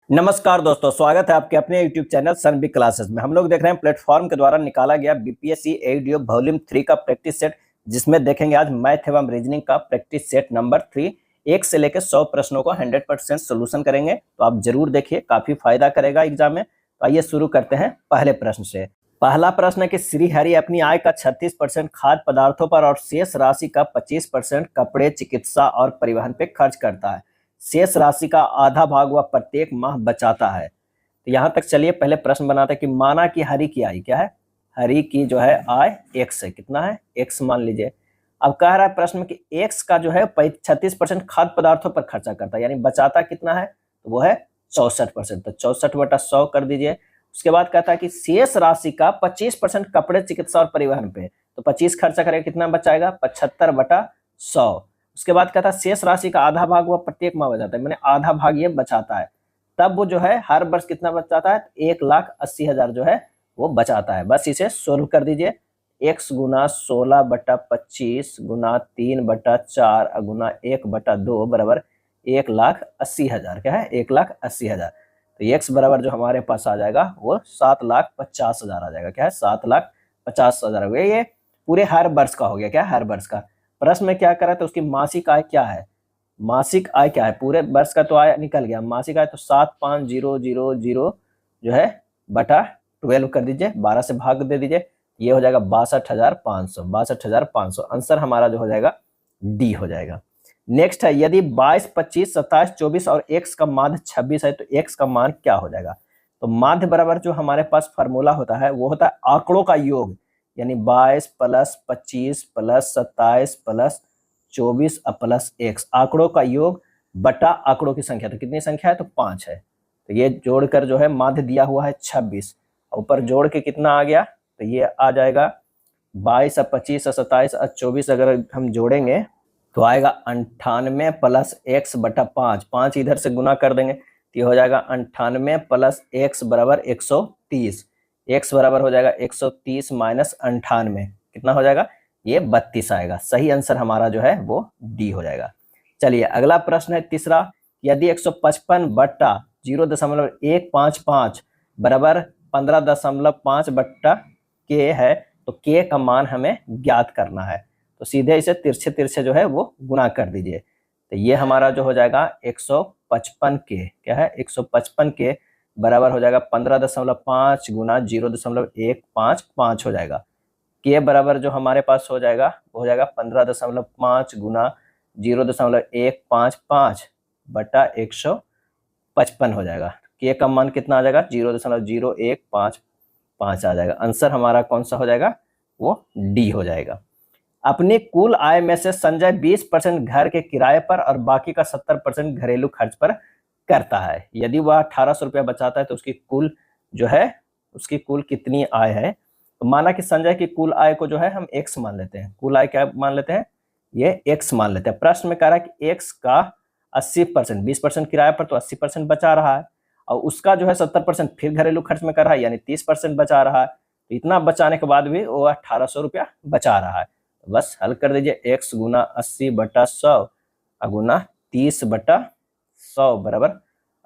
नमस्कार दोस्तों, स्वागत है आपके अपने YouTube चैनल सनबिग क्लासेस में। हम लोग देख रहे हैं प्लेटफॉर्म के द्वारा निकाला गया बीपीएससी एडीओ वॉल्यूम 3 का प्रैक्टिस सेट, जिसमें देखेंगे आज मैथ एवं रीजनिंग का प्रैक्टिस सेट नंबर 3। 1 से लेकर 100 प्रश्नों को 100% सोल्यूशन करेंगे, तो आप जरूर देखिए, काफी फायदा करेगा एग्जाम में। तो आइए शुरू करते हैं पहले प्रश्न से। पहला प्रश्न है कि श्रीहरि अपनी आय का 36% खाद्य पदार्थों पर और शेष राशि का 25% कपड़े, चिकित्सा और परिवहन पे खर्च करता है। शेष राशि का आधा भाग वह प्रत्येक माह बचाता है। तो यहाँ तक चलिए पहले प्रश्न बनाते हैं कि माना कि हरि की आय क्या है। हरि की जो है आय x है, कितना है x मान लीजिए। अब कह रहा है प्रश्न में कि x का जो है 36% खाद्य पदार्थों पर खर्चा करता है, यानी बचाता कितना है, तो वो है 64%। तो 64/100 कर दीजिए। उसके बाद कहता है कि शेष राशि का 25% कपड़े, चिकित्सा और परिवहन पे, तो 25 खर्चा करेगा, कितना बचाएगा 75/100। उसके बाद कहता है शेष राशि का आधा भाग वह प्रत्येक माह बचाता है, मैंने आधा भाग ये बचाता है। तब वो जो है हर वर्ष कितना बचाता है, 1,80,000 जो है वो बचाता है। बस इसे सोल्व कर दीजिए। x गुना 16/25 गुना 3/4 गुना 1/2 बराबर 1,80,000। क्या है 1,80,000। तो x बराबर जो हमारे पास आ जाएगा वो 7,50,000 आ जाएगा। क्या है 7,50,000 हो गया। ये पूरे हर वर्ष का हो गया। क्या हर वर्ष का। प्रश्न में क्या करा तो उसकी मासिक आय क्या है, मासिक आय क्या है, पूरे वर्ष का तो आय निकल गया, मासिक आय तो 7,5,000 जो है बटा 12 कर दीजिए, 12 से भाग दे दीजिए, ये हो जाएगा 62,500। 62,500 आंसर हमारा जो हो जाएगा डी हो जाएगा। नेक्स्ट है यदि 22, 25, 27, 24 और x का माध्य 26 है तो x का मान क्या हो जाएगा। तो माध्य बराबर जो हमारे पास फॉर्मूला होता है वो होता है आंकड़ों का योग, यानी 22 plus 25 plus 27 plus 24 plus x, आंकड़ों का योग बटा आंकड़ों की संख्या। तो कितनी संख्या है, तो 5 है। तो ये जोड़कर जो है माध्य दिया हुआ है 26, ऊपर जोड़ के कितना आ गया, तो ये आ जाएगा 22 और 25 और 27 और 24 अगर हम जोड़ेंगे तो आएगा 98 प्लस x बटा 5, 5 इधर से गुना कर देंगे तो ये हो जाएगा 98 प्लस x बराबर 130। x बराबर हो जाएगा 130 माइनस 98, कितना हो जाएगा, ये 32 आएगा। सही आंसर हमारा जो है वो डी हो जाएगा। चलिए अगला प्रश्न है तीसरा, यदि 155 बट्टा 0.155 बराबर 15.5 बट्टा के है तो के का मान हमें ज्ञात करना है। तो सीधे इसे तिरछे तिरछे जो है वो गुना कर दीजिए। तो ये हमारा जो हो जाएगा 155 के, क्या है 155 के बराबर हो जाएगा 15.5 गुना 0.155 हो जाएगा। के बराबर जो हमारे पास हो जाएगा वो हो जाएगा 15.5 गुना 0.155 बटा 155 हो जाएगा। के का मान कितना आ जाएगा 0.0155 आ जाएगा। आंसर हमारा कौन सा हो जाएगा, वो डी हो जाएगा। अपनी कुल आय में से संजय 20% घर के किराए पर और बाकी का 70% घरेलू खर्च पर करता है। यदि वह 1,800 रुपया बचाता है तो उसकी कुल जो है उसकी कुल कितनी आय है। तो माना कि संजय की कुल आय को जो है हम x मान लेते हैं, कुल आय क्या मान लेते हैं, ये x मान लेते हैं। प्रश्न में कह रहा है कि x का 80%, 20% किराए पर तो 80% बचा रहा है, और उसका जो है 70% फिर घरेलू खर्च में कर रहा है, यानी 30% बचा रहा है। तो इतना बचाने के बाद भी वो 1,800 रुपया बचा रहा है। बस हल कर दीजिए, x गुना 80/100 गुना 30/100 बराबर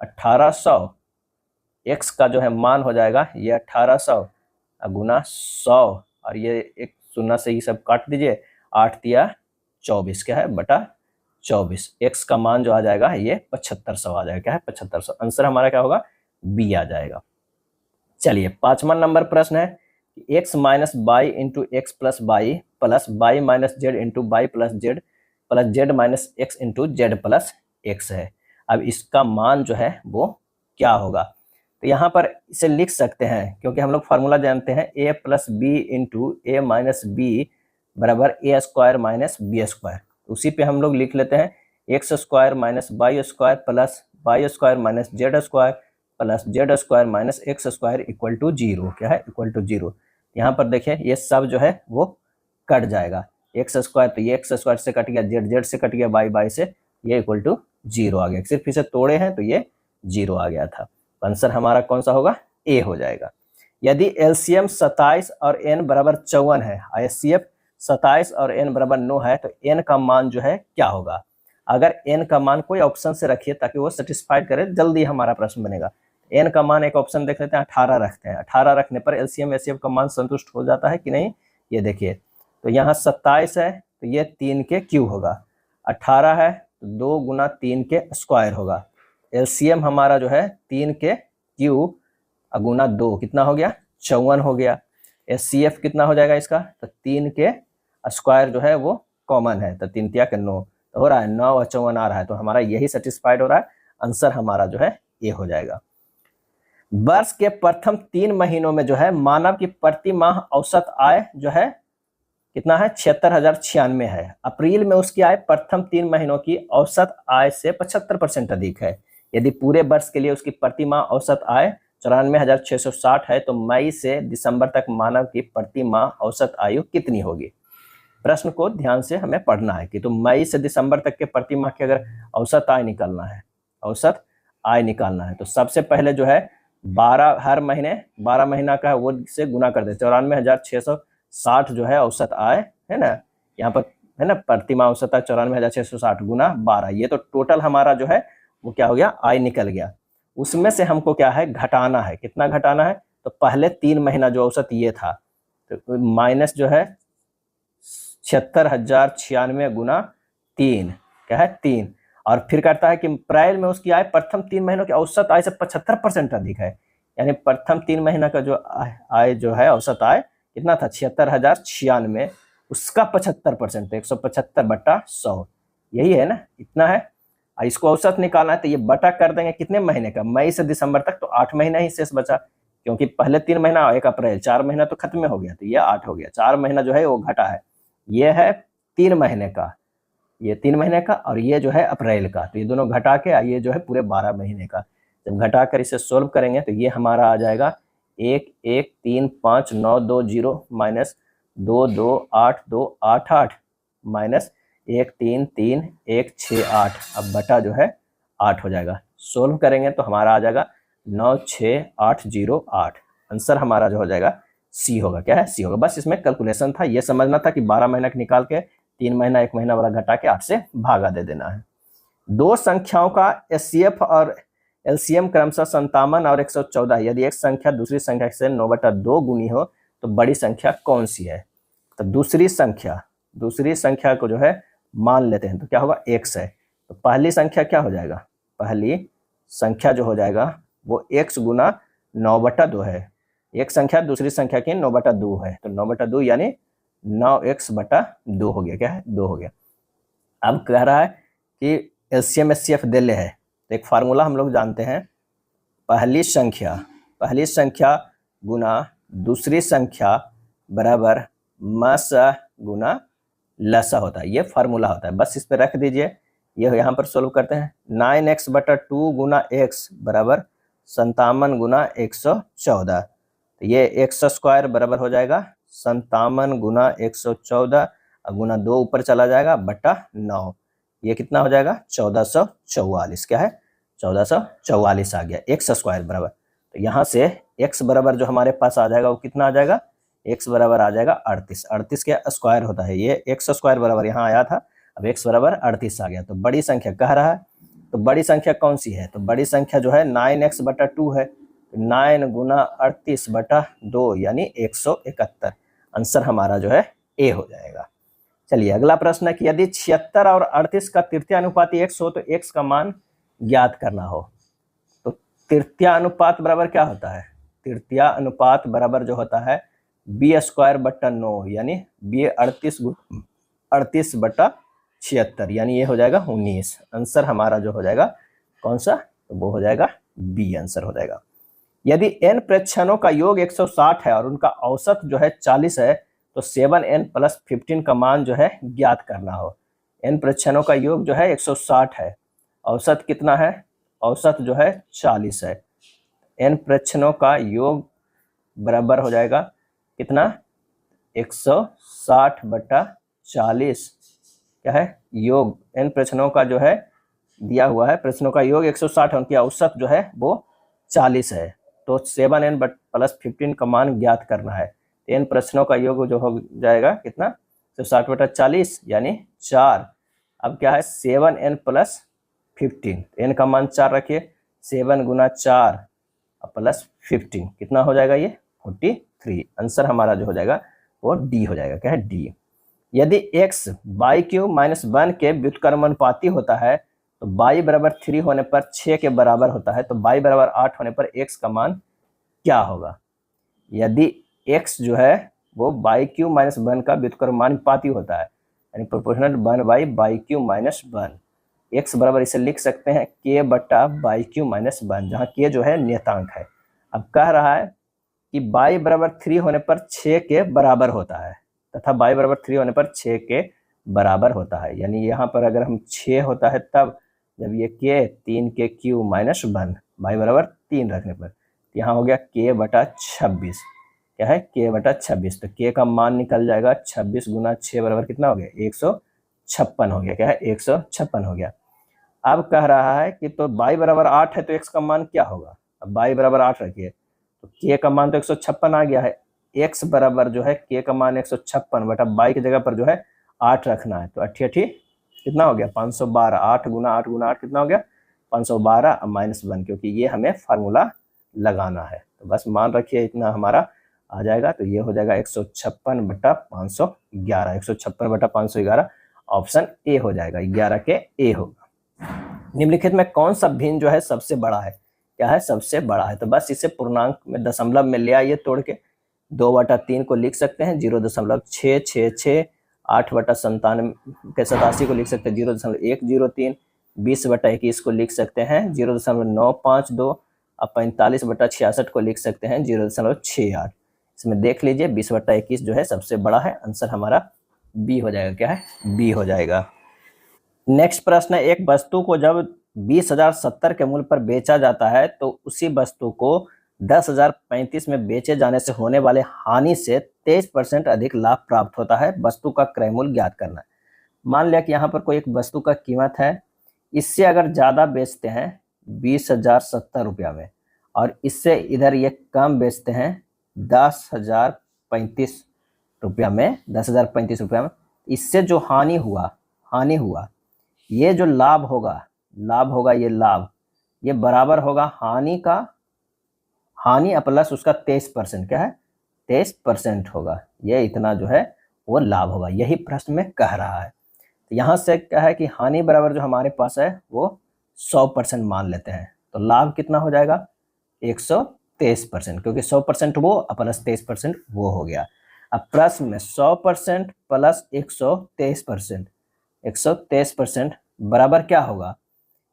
1,800। x का जो है मान हो जाएगा ये 1,800 गुना 100, और ये एक शून्य से ही सब काट दीजिए, 8 तिया 24, क्या है बटा 24। x का मान जो आ जाएगा ये 7500 आ जाएगा। क्या है 7500। आंसर हमारा क्या होगा, बी आ जाएगा। चलिए 5वां नंबर प्रश्न है x minus by into x plus by minus Z into by plus Z minus x into Z plus x है। अब इसका मान जो है वो क्या होगा। तो यहाँ पर इसे लिख सकते हैं, क्योंकि हम लोग फार्मूला जानते हैं a plus B into A minus B बराबर A square minus B square. उसी पे हम लोग लिख लेते हैं X square minus Y square plus Y square minus Z square plus Z square minus X square equal to 0। क्या है इक्वल टू 0। यहाँ पर देखिए ये सब जो है वो कट जाएगा, एक्स स्क्वायर तो ये एक्स स्क्वायर से कट गया, जेड से कट गया, बाई से, ये इक्वल टू 0 आ गया। सिर्फ इसे तोड़े हैं तो ये 0 आ गया था। आंसर हमारा कौन सा होगा, ए हो जाएगा। यदि एलसीएम 27 और एन बराबर 54 है, एचसीएफ 27 और एन बराबर 9 है, तो एन का मान जो है क्या होगा। अगर n का मान कोई ऑप्शन से रखिए ताकि वो सेटिस्फाइड करे, जल्दी हमारा प्रश्न बनेगा। n का मान एक ऑप्शन देख लेते हैं, 18 रखते हैं। 18 रखने पर एलसीएम एचसीएफ का मान संतुष्ट हो जाता है कि नहीं, ये देखिए। तो यहाँ 27 है तो ये 3 के क्यूब होगा, 18 है तो 2 गुना 3 के स्क्वायर होगा। एलसीएम हमारा जो है 3 के क्यूब गुना 2 कितना हो गया, 54 हो गया। एचसीएफ कितना हो जाएगा इसका, तो 3 के स्क्वायर जो है वो कॉमन है, तो 3 तिया के 9 तो हो रहा है 9 और 54 आ रहा है, तो हमारा यही सेटिस्फाइड हो रहा है। आंसर हमारा जो है ये हो जाएगा। वर्ष के प्रथम 3 महीनों में जो है मानव की प्रति माह औसत आय जो है कितना है, 76,096 है। अप्रैल में उसकी आय प्रथम 3 महीनों की औसत आय से 75% अधिक है। यदि पूरे वर्ष के लिए उसकी प्रति माह औसत आय 94,660 है तो मई से दिसंबर तक मानव की प्रति माह औसत आयु कितनी होगी। प्रश्न को ध्यान से हमें पढ़ना है कि तो मई से दिसंबर तक के प्रति माह की अगर औसत आय निकालना है, औसत आय निकालना है तो सबसे पहले जो है 12 हर महीने 12 महीना का है वो से गुना कर दे। 94,660 जो है औसत आय है ना, यहाँ पर है ना, प्रति माह औसत आय 94,660 गुना 12, ये तो टोटल हमारा जो है वो क्या हो गया, आय निकल गया। उसमें से हमको क्या है, घटाना है। कितना घटाना है, तो पहले 3 महीना जो औसत ये था तो माइनस जो है 76,096 गुना 3 क्या है 3, और फिर कहता है कि अप्रैल में उसकी आय प्रथम 3 महीनों की औसत आय से 75% अधिक है। यानी प्रथम 3 महीना का जो आय जो है औसत आय कितना था, 76,096, उसका 75% 175/100, यही है ना, इतना है। इसको औसत निकालना है तो ये बटा कर देंगे कितने महीने का, मई से दिसंबर तक, तो 8 महीना ही शेष बचा, क्योंकि पहले 3 महीना 1 अप्रैल, 4 महीना तो खत्म हो गया, तो ये 8 हो गया। 4 महीना जो है वो घटा है, ये है 3 महीने का, ये 3 महीने का, और ये जो है अप्रैल का, तो ये दोनों घटा के ये जो है पूरे 12 महीने का। जब घटा कर इसे सोल्व करेंगे तो ये हमारा आ जाएगा 1,1,3,5,9,2,0 माइनस 2,2,8,2,8,8 माइनस 1,3,3,1,6,8, अब बटा जो है 8 हो जाएगा। सोल्व करेंगे तो हमारा आ जाएगा 9,6,8,0,8। आंसर हमारा जो हो जाएगा सी होगा। क्या है, सी होगा। बस इसमें कैलकुलेशन था, ये समझना था कि 12 महीना निकाल के 3 महीना 1 महीना वाला घटा के 8 से भागा दे देना है। दो संख्याओं का एचसीएफ और एलसीएम क्रमशः 57 और 114, यदि एक संख्या दूसरी संख्या से 9/2 गुनी हो तो बड़ी संख्या कौन सी है। तो दूसरी संख्या को जो है मान लेते हैं तो क्या होगा, x है। तो पहली संख्या क्या हो जाएगा, पहली संख्या जो हो जाएगा वो x गुना 9/2 है। एक संख्या दूसरी संख्या की 9/2 है, तो 9/2 यानी 9x/2 हो गया। क्या है, 2 हो गया। अब कह रहा है कि एलसीएम एचसीएफ दे ले है, तो एक फार्मूला हम लोग जानते हैं, पहली संख्या गुना दूसरी संख्या बराबर मसा गुना लसा होता है, ये फार्मूला होता है। बस इस पे रख दीजिए, ये यहाँ पर सोल्व करते हैं। 9x/2 गुना x बराबर 57 गुना 114, तो ये x² बराबर हो जाएगा 57 गुना 114 गुना 2 ऊपर चला जाएगा बटा 9, ये कितना हो जाएगा 1444। क्या है, 1444 आ गया, x² बराबर। तो यहाँ से x बराबर जो हमारे पास आ जाएगा वो कितना आ जाएगा, x बराबर आ जाएगा 38। 38 के स्क्वायर होता है, ये x² बराबर यहाँ आया था, अब x बराबर 38 आ गया। तो बड़ी संख्या कह रहा है, तो बड़ी संख्या कौन सी है, तो बड़ी संख्या जो है 9x/2 है, 9 गुना 38/2 यानी 171। आंसर हमारा जो है ए हो जाएगा। चलिए अगला प्रश्न है कि यदि 76 और 38 का तृतीय अनुपात x हो तो x का मान ज्ञात करना हो। तो तृतीय अनुपात बराबर क्या होता है, तृतीय अनुपात बराबर जो होता है b²/9 यानी b 38/76 यानी ये हो जाएगा 19। आंसर हमारा जो हो जाएगा कौन सा, तो वो हो जाएगा बी, आंसर हो जाएगा। यदि n प्रेक्षणों का योग 160 है और उनका औसत जो है 40 है तो 7n + 15 का मान जो है ज्ञात करना हो। n प्रेक्षणों का योग जो है 160 है, औसत कितना है, औसत जो है 40 है। n प्रेक्षणों का योग बराबर हो जाएगा कितना, 160/40 क्या है योग, n प्रेक्षणों का जो है दिया हुआ है, प्रश्नों का योग 160 है, उनकी औसत जो है वो 40 है, तो 7n + 15 का मान ज्ञात करना है। n प्रश्नों का योग जो हो जाएगा कितना, 160/40 यानी 4, अब क्या है 7n प्लस 15, n का मान 4 रखिए, 7 गुना 4 प्लस 15 कितना हो जाएगा ये 43। आंसर हमारा जो हो जाएगा वो डी हो जाएगा। क्या है डी। यदि x बाई क्यूब माइनस 1 के व्युत्क्रमानुपाती होता है तो y बराबर 3 होने पर 6 के बराबर होता है, तो y बराबर 8 होने पर x का मान क्या होगा। यदि x जो है वो बाई क्यूब माइनस 1 का व्युत्क्रमानुपाती होता है, यानी प्रोपोर्शनल 1/बाई क्यूब माइनस 1, x बराबर इसे लिख सकते हैं k बटा बाई क्यूब माइनस 1, जहाँ k जो है नियतांक है। अब कह रहा है कि y बराबर 3 होने पर 6 के बराबर होता है, तथा y बराबर 3 होने पर 6 के बराबर होता है, यानी यहाँ पर अगर हम 6 होता है तब जब ये k 3 के क्यूब माइनस 1 y बराबर 3 रखने पर यहाँ हो गया k बटा 26। क्या है k बटा 26, तो k का मान निकल जाएगा 26 गुना 6 बराबर कितना हो गया 156 हो गया। क्या है 156 हो गया। अब कह रहा है कि तो y बराबर 8 है तो x का मान क्या होगा। अब y बराबर 8 रखिए तो k का मान तो 156 आ गया है, x बराबर जो है k का मान 156 बटा y की जगह पर जो है 8 रखना है, तो 8 कितना हो गया 512, 8 गुना 8 कितना हो गया 512 माइनस 1, क्योंकि ये हमें फार्मूला लगाना है। तो बस मान रखिए इतना हमारा आ जाएगा, तो ये हो जाएगा 156 बटा 511, 156 बटा 511 ऑप्शन ए हो जाएगा, 11 के ए होगा। निम्नलिखित में कौन सा भिन्न जो है सबसे बड़ा है। क्या है सबसे बड़ा है, तो बस इसे पूर्णांक में दशमलव में ले आइए तोड़ के, 2/3 को लिख सकते हैं 0.666, 8/97 को लिख सकते हैं 0.103, 20/21 को लिख सकते हैं 0.952 और 45/66 को लिख सकते हैं 0.68। इसमें देख लीजिए 20/21 जो है सबसे बड़ा है, आंसर हमारा बी हो जाएगा। क्या है बी हो जाएगा। नेक्स्ट प्रश्न है, एक वस्तु को जब 20,070 के मूल्य पर बेचा जाता है तो उसी वस्तु को 10,035 में बेचे जाने से होने वाले हानि से 23% अधिक लाभ प्राप्त होता है। वस्तु का क्रय मूल्य ज्ञात करना है। मान लिया कि यहाँ पर कोई एक वस्तु का कीमत है, इससे अगर ज़्यादा बेचते हैं 20,070 रुपया में और इससे इधर ये कम बेचते हैं 10,035 रुपया में, 10,035 रुपया में, इससे जो हानि हुआ ये जो लाभ होगा ये बराबर होगा हानि प्लस उसका 23%। क्या है 23% होगा, ये इतना जो है वो लाभ होगा, यही प्रश्न में कह रहा है। तो यहाँ से क्या है कि हानि बराबर जो हमारे पास है वो 100% मान लेते हैं, तो लाभ कितना हो जाएगा 123%, क्योंकि 100% वो प्लस 23% वो हो गया। अब प्रश्न में 100% प्लस 123%, 123% बराबर क्या होगा,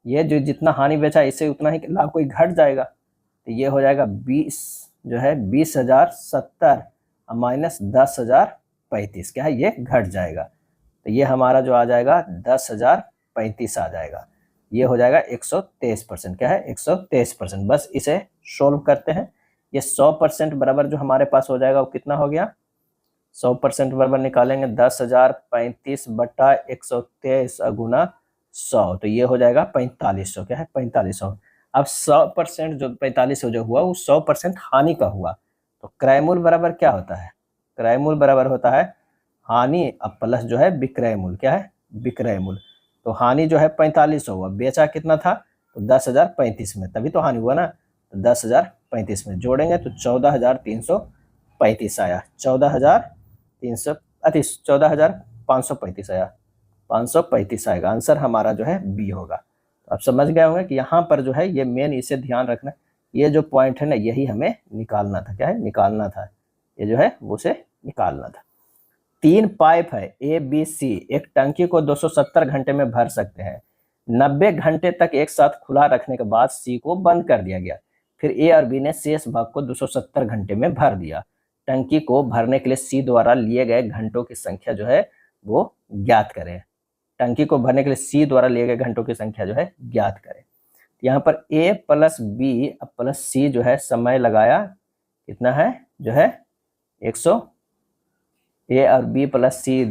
ये जो जितना हानि बेचा इससे उतना ही लाभ कोई घट जाएगा, तो ये हो जाएगा 20,070 माइनस 10,035, क्या है ये घट जाएगा, तो ये हमारा जो आ जाएगा 10,035 आ जाएगा, ये हो जाएगा 123%। क्या है 123%। बस इसे सोल्व करते हैं, ये 100% बराबर जो हमारे पास हो जाएगा वो कितना हो गया, 100% बराबर निकालेंगे 10,035 बटा 123 गुना 100, तो ये हो जाएगा 4500। क्या है 4500। अब 100% जो 4500 जो हुआ वो 100% हानि का हुआ, तो क्रय मूल्य बराबर क्या होता है, क्रय मूल्य बराबर होता है हानि अब प्लस जो है विक्रय मूल्य। क्या है विक्रय मूल्य, तो हानि जो है 4500 हुआ, बेचा कितना था तो 10,035 में, तभी तो हानि हुआ ना, तो 10,035 में जोड़ेंगे तो 14,335 आया, 14,535 आया, 535 आएगा, आंसर हमारा जो है बी होगा। तो आप समझ गए होंगे कि यहाँ पर जो है ये मेन, इसे ध्यान रखना, ये जो पॉइंट है ना यही हमें निकालना था। क्या है निकालना था, ये जो है वो से निकालना था। 3 पाइप है ए बी सी, एक टंकी को 270 घंटे में भर सकते हैं। 90 घंटे तक एक साथ खुला रखने के बाद सी को बंद कर दिया गया, फिर ए और बी ने शेष भाग को 270 घंटे में भर दिया। टंकी को भरने के लिए सी द्वारा लिए गए घंटों की संख्या जो है वो ज्ञात करें। टंकी को भरने के लिए सी द्वारा लिए गए घंटों की संख्या जो है ज्ञात करें। यहाँ पर ए प्लस बी प्लस सी जो है समय लगाया कितना है जो है 100, ए और बी प्लस सी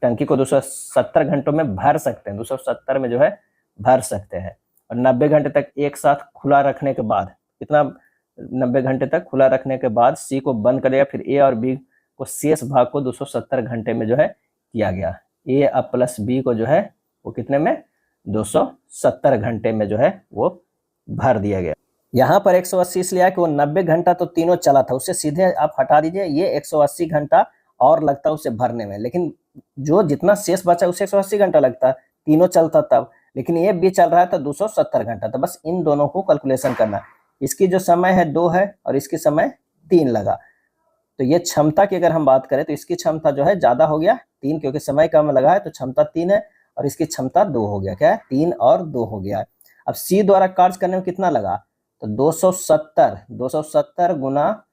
टंकी को 270 घंटों में भर सकते हैं, 270 में जो है भर सकते हैं, और 90 घंटे तक एक साथ खुला रखने के बाद कितना, 90 घंटे तक खुला रखने के बाद सी को बंद कर दिया, फिर ए और बी को शेष भाग को 270 घंटे में जो है किया गया। ए प्लस बी को जो है वो कितने में, 270 घंटे में जो है वो भर दिया गया। यहाँ पर 180 इसलिए है कि वो 90 घंटा तो तीनों चला था, उससे सीधे आप हटा दीजिए, ये 180 घंटा और लगता है उसे भरने में, लेकिन जो जितना शेष बचा उसे 180 घंटा लगता, तीनों चलता तब, लेकिन ये भी चल रहा है तो 270 घंटा। तो बस इन दोनों को कैलकुलेशन करना। इसकी जो समय है 2 है और इसकी समय 3 लगा, तो ये क्षमता की अगर हम बात करें तो इसकी क्षमता जो है ज़्यादा हो गया 3, क्योंकि समय कम लगा है तो क्षमता 3 है, और इसकी क्षमता 2 हो गया। क्या है, 3 और 2 हो गया। अब सी द्वारा कार्य करने में कितना लगा, तो 270 गुना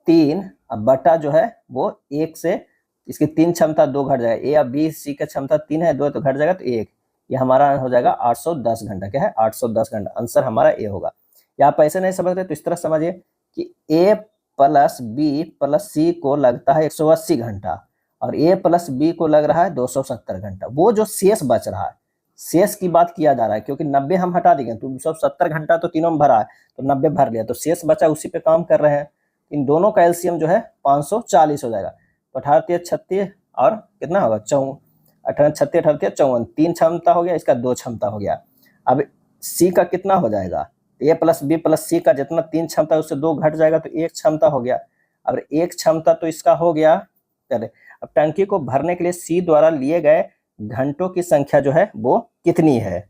3 अब बटा जो है वो 1 से, इसकी 3 क्षमता 2 घट जाएगा, ए और बी सी का क्षमता 3 है, 2 तो घट जाएगा तो 1, ये हमारा हो जाएगा 810 घंटा। क्या है, 810 घंटा, आंसर हमारा ए होगा। या आप ऐसे नहीं समझते तो इस तरह समझिए कि ए प्लस बी प्लस सी को लगता है 180 घंटा और ए प्लस बी को लग रहा है 270 घंटा। वो जो शेष बच रहा है, शेष की बात किया जा रहा है, क्योंकि 90 हम हटा देंगे तो 270 घंटा तो तीनों में भरा है, तो 90 भर लिया, तो शेष बचा उसी पे काम कर रहे हैं। इन दोनों का एलसीएम जो है 540 हो जाएगा। तो 18 36 और कितना होगा, 18 36 38 54, 3 क्षमता हो गया, इसका 2 क्षमता हो गया। अब सी का कितना हो जाएगा, ए प्लस बी प्लस सी का जितना 3 क्षमता है उससे 2 घट जाएगा तो 1 क्षमता हो गया। अब 1 क्षमता तो इसका हो गया। चले, अब टंकी को भरने के लिए सी द्वारा लिए गए घंटों की संख्या जो है वो कितनी है,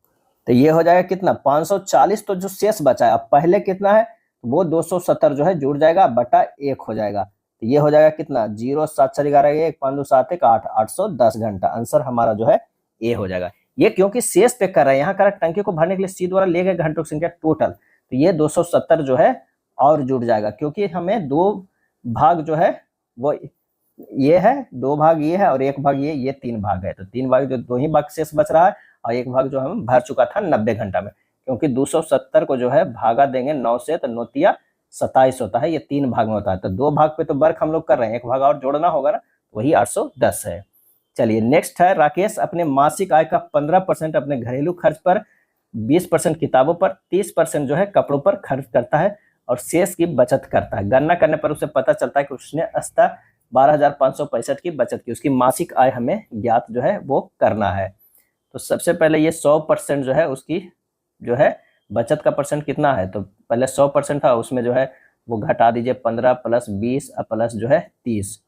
तो ये हो जाएगा कितना, 540। तो जो शेष बचा है, अब पहले कितना है वो 270 जो है जुड़ जाएगा बटा 1 हो जाएगा, तो ये हो जाएगा कितना, 0 7 4 11 1 5 2 7 1 8, 810 घंटा। आंसर हमारा जो है ए हो जाएगा। ये क्योंकि शेष पे कर रहे हैं, यहाँ कर टंकी को भरने के लिए सी द्वारा लिए गए घंटों की संख्या टोटल, तो ये 270 जो है और जुड़ जाएगा, क्योंकि हमें 2 भाग जो है वो ये है, 2 भाग ये है और 1 भाग ये 3 भाग है, तो 3 भाग जो 2 ही भाग शेष बच रहा है और 1 भाग जो हम भर चुका था 90 घंटा में, क्योंकि 270 को जो है भागा देंगे 9 से तो 9 तिया 27 होता है, ये 3 भाग में होता है, तो 2 भाग पे तो वर्क हम लोग कर रहे हैं, 1 भाग और जोड़ना होगा ना, वही 810 है। चलिए नेक्स्ट है, राकेश अपने मासिक आय का 15% अपने घरेलू खर्च पर, 20% किताबों पर, 30% जो है कपड़ों पर खर्च करता है और शेष की बचत करता है। गणना करने पर उसे पता चलता है कि उसने अंततः 12,565 की बचत की। उसकी मासिक आय हमें ज्ञात जो है वो करना है। तो सबसे पहले ये 100% जो है उसकी जो है बचत का परसेंट कितना है, तो पहले 100% था, उसमें जो है वो घटा दीजिए 15 प्लस 20 प्लस जो है 30,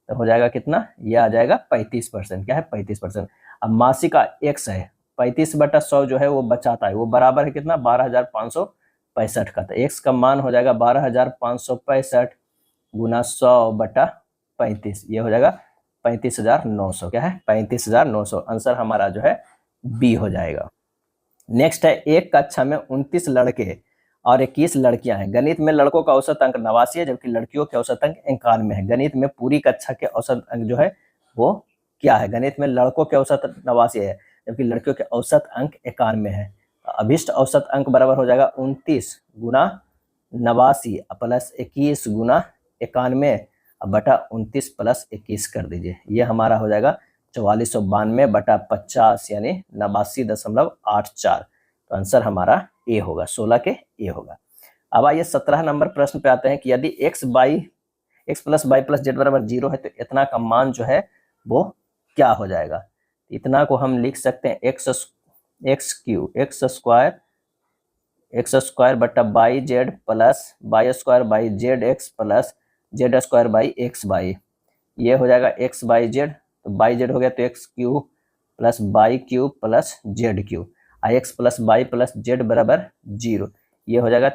तो हो जाएगा कितना, ये आ जाएगा 35%। क्या है, 35%। अब मासिक का x है, 35/100 जो है वो बचाता है, वो बराबर है कितना, 12,565 का, तो x का मान हो जाएगा 12,565 गुना 100/35, ये हो जाएगा 35,900। क्या है, 35,900। आंसर हमारा जो है बी हो जाएगा। नेक्स्ट है, एक कक्षा में 29 लड़के और 21 लड़कियां हैं। गणित में लड़कों का औसत अंक 89 है जबकि लड़कियों के औसत अंक 91 है। गणित में पूरी कक्षा के औसत अंक जो है वो क्या है, गणित में लड़कों के औसत 89 है जबकि लड़कियों के औसत अंक 91 है। अभिष्ट औसत अंक बराबर हो जाएगा 29 गुना 89 प्लस 21 गुना 91 बटा 29 प्लस 21 कर दीजिए, ये हमारा हो जाएगा 4492/50 यानी 89.84। तो आंसर हमारा ए होगा, 16 के ए होगा। अब आइए 17 नंबर प्रश्न पे आते हैं कि यदि x plus y plus Z बराबर 0 है तो इतना का मान जो है वो क्या हो जाएगा। इतना को हम लिख सकते हैं x स्क्वायर बटा by Z plus Y square by Z x plus Z square by x by, ये हो जाएगा x बाई जेड, तो बाई जेड हो गया तो x cube plus by cube plus Z cube, x plus by plus Z बराबर 0, ये हो जाएगा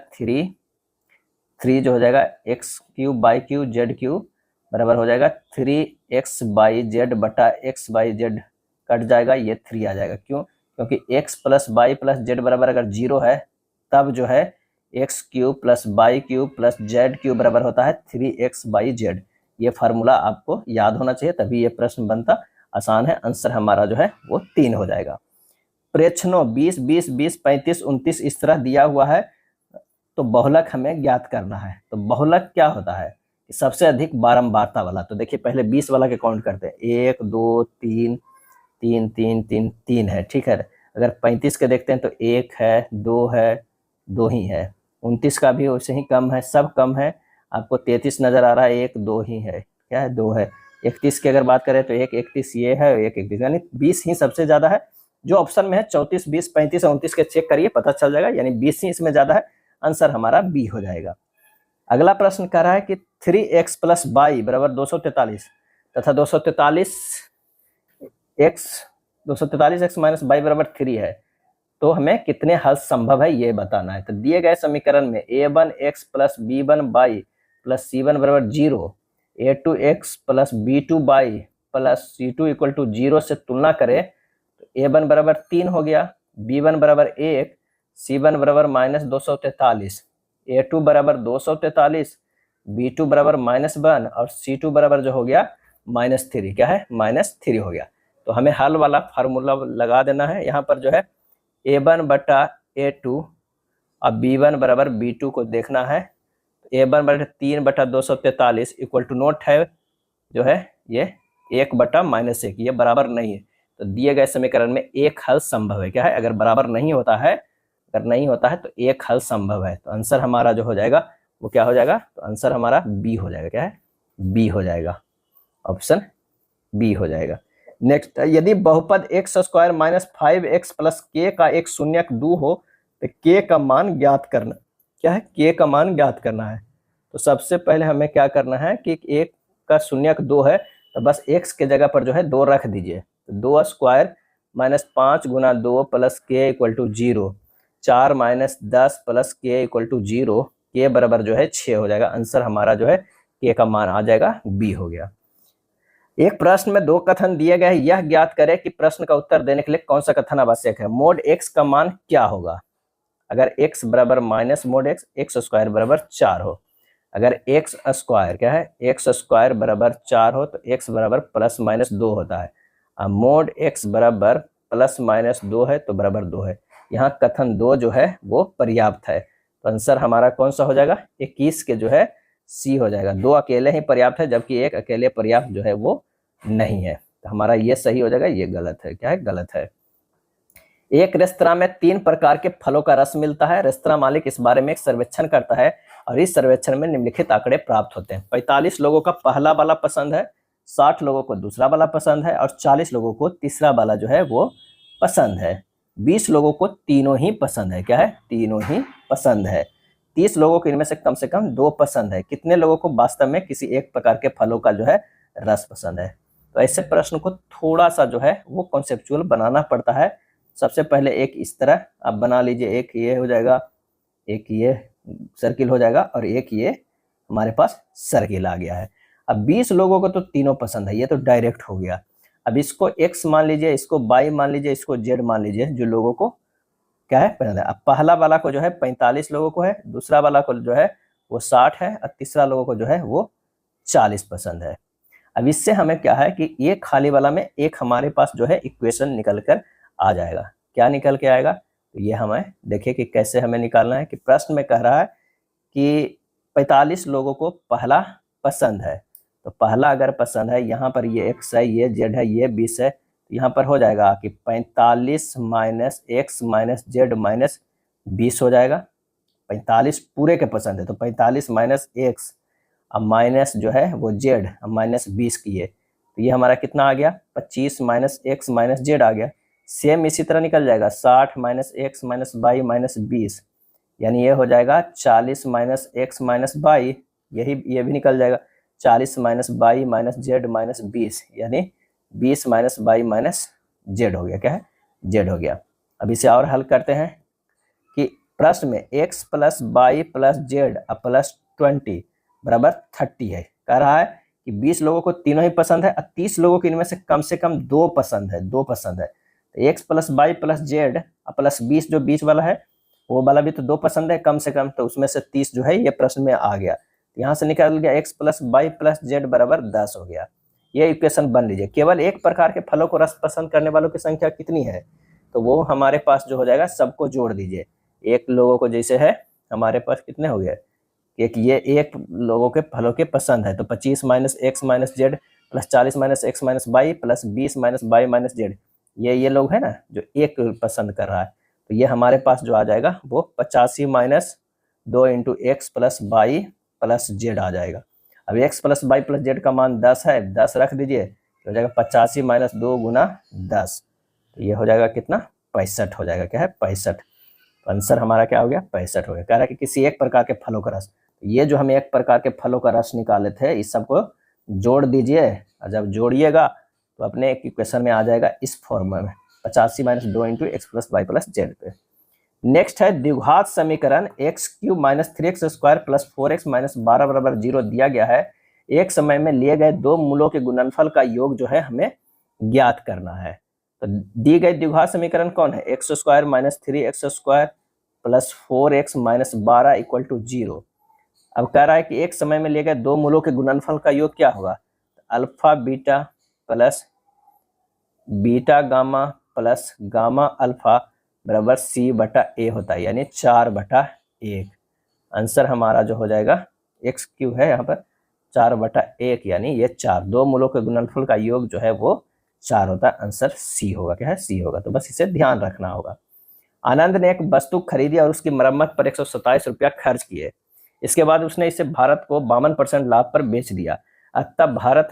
3 जो हो जाएगा x cube by cube Z cube बराबर हो जाएगा 3x बाई जेड बटा एक्स बाई जेड, कट जाएगा, ये 3 आ जाएगा। क्यों, क्योंकि x plus by plus Z बराबर अगर 0 है तब जो है x cube plus by cube plus Z cube बराबर होता है 3x बाई जेड। ये फार्मूला आपको याद होना चाहिए, तभी ये प्रश्न बनता। आसान है, आंसर हमारा जो है वो 3 हो जाएगा। प्रेक्षणों 20 20 20 35 29 इस तरह दिया हुआ है, तो बहुलक हमें ज्ञात करना है। तो बहुलक क्या होता है, सबसे अधिक बारंबारता वाला। तो देखिए पहले 20 वाला के काउंट करते हैं, 1 2 3 3 3 3 3 है, ठीक है। अगर 35 के देखते हैं तो 1 है 2 है 2 ही है, 29 का भी वैसे ही कम है, सब कम है। आपको 33 नजर आ रहा है, 1 2 ही है, क्या है 2 है। 31 की अगर बात करें तो 1 31 ये है, 1 31 यानी 20 ही सबसे ज्यादा है, जो ऑप्शन में है 34, 20, 35, 29 के चेक करिए, पता चल जाएगा, यानी 20 ही इसमें ज्यादा है, आंसर हमारा बी हो जाएगा। अगला प्रश्न कह रहा है कि 3x प्लस y बराबर 243 तथा 243x माइनस y बराबर 3 है, तो हमें कितने हल संभव है ये बताना है। तो दिए गए समीकरण में a1x plus b1y plus c1 बराबर 0, a2x plus b2y plus c2 equal to 0 से तुलना करें तो a1 बराबर 3 हो गया, b1 बराबर 1, c1 बराबर माइनस 243, a2 बराबर 243, b2 बराबर -1 और c2 बराबर जो हो गया -3, क्या है -3 हो गया। तो हमें हल वाला फार्मूला लगा देना है। यहाँ पर जो है a1 बटा a2 और b1 बराबर b2 को देखना है। a1 बटा 3 बटा 243 इक्वल टू नोट है जो है ये 1 बटा -1, ये बराबर नहीं है। तो दिए गए समीकरण में एक हल संभव है, क्या है, अगर बराबर नहीं होता है, तो एक हल संभव है। तो आंसर हमारा जो हो जाएगा वो क्या हो जाएगा, तो आंसर हमारा बी हो जाएगा, क्या है, बी हो जाएगा, ऑप्शन बी हो जाएगा। नेक्स्ट, यदि बहुपद x square minus 5x plus के का एक शून्यक 2 हो तो के का मान ज्ञात करना, क्या है, के का मान ज्ञात करना है। तो सबसे पहले हमें क्या करना है कि एक का शून्यक 2 है तो बस x के जगह पर जो है 2 रख दीजिए। तो 2 स्क्वायर माइनस 5 गुना 2 प्लस के इक्वल टू 0, 4 माइनस 10 प्लस के इक्वल टू 0, के बराबर जो है 6 हो जाएगा। आंसर हमारा जो है के का मान आ जाएगा बी हो गया। एक प्रश्न में 2 कथन दिए गए हैं, यह ज्ञात करें कि प्रश्न का उत्तर देने के लिए कौन सा कथन आवश्यक है। मोड x का मान क्या होगा अगर x बराबर माइनस मोड x स्क्वायर बराबर 4 हो। अगर x स्क्वायर क्या है, x स्क्वायर बराबर 4 हो तो x बराबर प्लस माइनस 2 होता है। अब मोड x बराबर प्लस माइनस 2 है तो बराबर 2 है। यहाँ कथन 2 जो है वो पर्याप्त है। तो आंसर हमारा कौन सा हो जाएगा, 21 के जो है सी हो जाएगा। 2 अकेले ही पर्याप्त है जबकि 1 अकेले पर्याप्त जो है वो नहीं है। तो हमारा ये सही हो जाएगा, ये गलत है, क्या है, गलत है। एक रेस्तरां में 3 प्रकार के फलों का रस मिलता है। रेस्तरां मालिक इस बारे में एक सर्वेक्षण करता है और इस सर्वेक्षण में निम्नलिखित आंकड़े प्राप्त होते हैं। 45 लोगों का पहला वाला पसंद है, 60 लोगों को दूसरा वाला पसंद है और 40 लोगों को तीसरा वाला जो है वो पसंद है। 20 लोगों को तीनों ही पसंद है, क्या है, तीनों ही पसंद है। 30 लोगों को इनमें से कम 2 पसंद है। कितने लोगों को वास्तव में किसी एक प्रकार के फलों का जो है रस पसंद है। तो ऐसे प्रश्न को थोड़ा सा जो है वो कॉन्सेप्चुअल बनाना पड़ता है। सबसे पहले एक इस तरह आप बना लीजिए, एक ये हो जाएगा, एक ये सर्किल हो जाएगा और एक ये हमारे पास सर्किल आ गया है। अब 20 लोगों को तो तीनों पसंद है, ये तो डायरेक्ट हो गया। अब इसको x मान लीजिए, इसको y मान लीजिए, इसको z मान लीजिए, जो लोगों को क्या है पसंद है। अब पहला वाला को जो है 45 लोगों को है, दूसरा वाला को जो है वो 60 है और तीसरा लोगों को जो है वो 40 पसंद है। अब इससे हमें क्या है कि ये खाली वाला में एक हमारे पास जो है इक्वेशन निकल कर आ जाएगा। क्या निकल के आएगा, तो ये हमें देखिए कि कैसे हमें निकालना है। कि प्रश्न में कह रहा है कि 45 लोगों को पहला पसंद है, तो पहला अगर पसंद है, यहाँ पर ये x है, ये z है, ये 20 है, तो यहाँ पर हो जाएगा कि 45 minus x minus z minus 20 हो जाएगा। 45 पूरे के पसंद है तो 45 माइनस x अब माइनस जो है वो z अब माइनस 20 की है, तो ये हमारा कितना आ गया, 25 माइनस x माइनस z आ गया। सेम इसी तरह निकल जाएगा 60 minus x minus y minus 20, यानी ये हो जाएगा 40 माइनस x माइनस y, ये भी निकल जाएगा 40 minus y minus z minus 20, यानी 20 माइनस y माइनस z हो गया, क्या है, z हो गया। अब इसे और हल करते हैं कि प्रश्न में x plus y plus z plus 20 बराबर 30 है। कह रहा है कि 20 लोगों को तीनों ही पसंद है और 30 लोगों को इनमें से कम 2 पसंद है, 2 पसंद है। तो x plus y plus z plus 20 जो बीच वाला है वो वाला भी तो 2 पसंद है कम से कम, तो उसमें से 30 जो है ये प्रश्न में आ गया। यहाँ से निकल गया x plus y plus z बराबर 10 हो गया। ये इक्वेशन बन लीजिए। केवल एक प्रकार के फलों को रस पसंद करने वालों की संख्या कितनी है, तो वो हमारे पास जो हो जाएगा सबको जोड़ दीजिए। एक लोगों को जैसे है हमारे पास कितने हो गए, ये एक लोगों के फलों के पसंद है, तो 25 minus x minus z plus 40 minus x minus y plus 20 minus y minus z, ये लोग है ना जो एक पसंद कर रहा है, तो ये हमारे पास जो आ जाएगा वो 85 minus 2 into x plus Y plus Z आ जाएगा। अब x plus Y plus Z का मान 10 है, 10 रख दीजिए तो हो जाएगा 85 माइनस 2 गुना 10, तो ये हो जाएगा कितना, 65 हो जाएगा, क्या है 65। तो आंसर हमारा क्या हो गया, 65 हो गया। कह रहा है कि किसी एक प्रकार के फलों का रस, तो ये जो हम एक प्रकार के फलों का रस निकाले थे इस सबको जोड़ दीजिए, और जब जोड़िएगा तो अपने एक इक्वेशन में आ जाएगा इस फॉर्मूला में 85 minus 2 into x plus Y plus z पे। नेक्स्ट है द्विघात समीकरण x cube minus 3x square plus 4x minus 12 बराबर 0 दिया गया है। एक समय में लिए गए दो मूलों के गुणनफल का योग जो है हमें ज्ञात करना है। तो दी गई द्विघात समीकरण कौन है, x square minus 3x square plus 4x minus 12 equal to 0। अब कह रहा है कि एक समय में लिए गए दो मूलों के गुणनफल का योग क्या होगा, alpha beta plus beta gamma plus gamma alpha बराबर सी बटा ए होता है, यानी 4/1। आंसर हमारा जो हो जाएगा एक्स क्यू है यहाँ पर 4/1, यानी ये 4, दो मूलों के गुणनफल का योग जो है वो 4 होता है। आंसर सी होगा, क्या है सी होगा। तो बस इसे ध्यान रखना होगा। आनंद ने एक वस्तु खरीदी और उसकी मरम्मत पर 127 रुपया खर्च किए। इसके बाद उसने इसे भारत को 52% लाभ पर बेच दिया। अतः भारत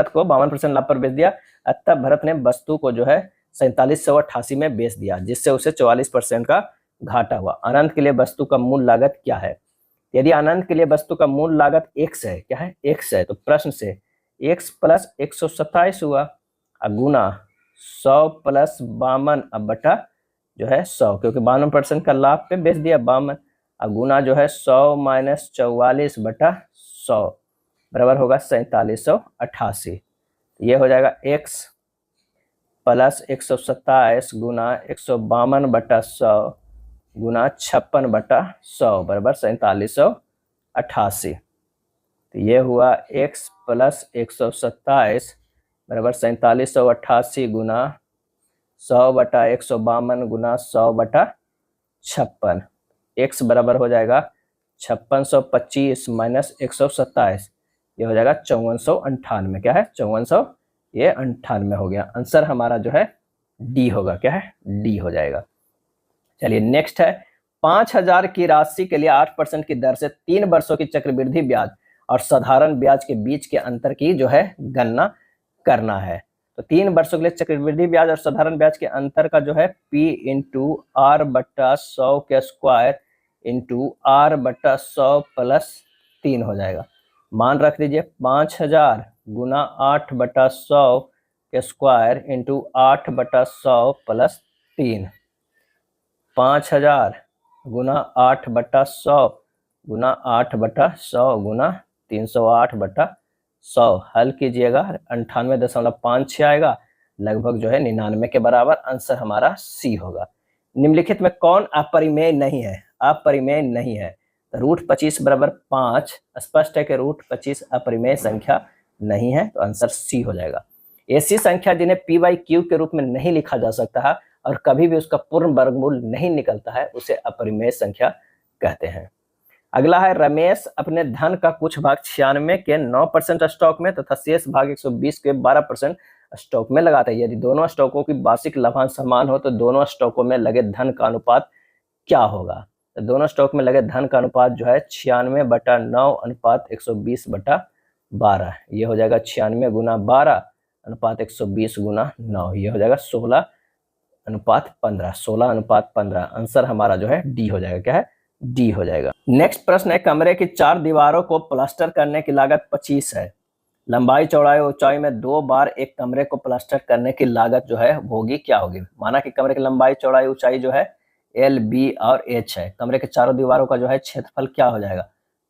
को 52% लाभ पर बेच दिया। अतः भरत ने वस्तु को जो है 4788 में बेच दिया, जिससे उसे 44% का घाटा हुआ। आनंद के लिए वस्तु का मूल लागत क्या है। यदि आनंद के लिए वस्तु का मूल लागत x है, क्या है x है, तो प्रश्न से x प्लस 127 हुआ गुना 100 प्लस 52 अब बटा जो है 100, क्योंकि 52% का लाभ पे बेच दिया 52, अब गुना जो है 100 माइनस 44 बटा 100 बराबर होगा 4788। ये हो जाएगा x प्लस 127 गुना 152 बटा 100 गुना 56 बटा 100 बराबर 4788। तो ये हुआ x प्लस 127 बराबर 4788 गुना 100 बटा 152 गुना 100 बटा 56। x बराबर हो जाएगा 5625 माइनस 127, ये हो जाएगा 5498। क्या है 5400, ये 98 हो गया। आंसर हमारा जो है डी होगा, क्या है डी हो जाएगा। चलिए नेक्स्ट है 5000 की राशि के लिए 8% की दर से 3 वर्षों की चक्रवृद्धि ब्याज और साधारण ब्याज के बीच के अंतर की जो है गणना करना है। तो 3 वर्षों के लिए चक्रवृद्धि ब्याज और साधारण ब्याज के अंतर का जो है P इंटू आर बटा 100 के स्क्वायर इंटू आर बटा 100 प्लस 3 हो जाएगा। मान रख दीजिए 5000 गुना 8/100 के स्क्वायर इंटू 8/100 प्लस 3। 5000 गुना 8/100 गुना 8/100 गुना 308/100 हल कीजिएगा 98.56 आएगा, लगभग जो है 99 के बराबर। आंसर हमारा सी होगा। निम्नलिखित में कौन अपरिमेय नहीं है, अपरिमेय नहीं है। रूट 25 बराबर 5, स्पष्ट है कि रूट 25 अपरिमेय संख्या नहीं है, तो आंसर सी हो जाएगा। ऐसी संख्या जिन्हें p/q के रूप में नहीं लिखा जा सकता है और कभी भी उसका पूर्ण वर्गमूल नहीं निकलता है, उसे अपरिमेय संख्या कहते हैं। अगला है रमेश अपने धन का कुछ भाग 96 के 9% स्टॉक में तथा शेष भाग 120 के 12% स्टॉक में लगाता है। यदि दोनों स्टॉकों की वार्षिक लाभांश समान हो तो दोनों स्टॉकों में लगे धन का अनुपात क्या होगा। तो दोनों स्टॉक में लगे धन का अनुपात जो है 96/9 अनुपात 120/12, ये हो जाएगा 96 गुना 12 अनुपात 120 गुना 9, ये हो जाएगा 16/15, 16/15। आंसर हमारा जो है डी हो जाएगा, क्या है डी हो जाएगा। नेक्स्ट प्रश्न है कमरे की 4 दीवारों को प्लास्टर करने की लागत 25 है। लंबाई चौड़ाई ऊंचाई में 2 बार एक कमरे को प्लास्टर करने की लागत जो है होगी क्या होगी। माना कि कमरे की लंबाई चौड़ाई ऊंचाई जो है एल बी और एच है, कमरे के चारों दीवारों का जो है क्षेत्रफल क्या हो जाएगा,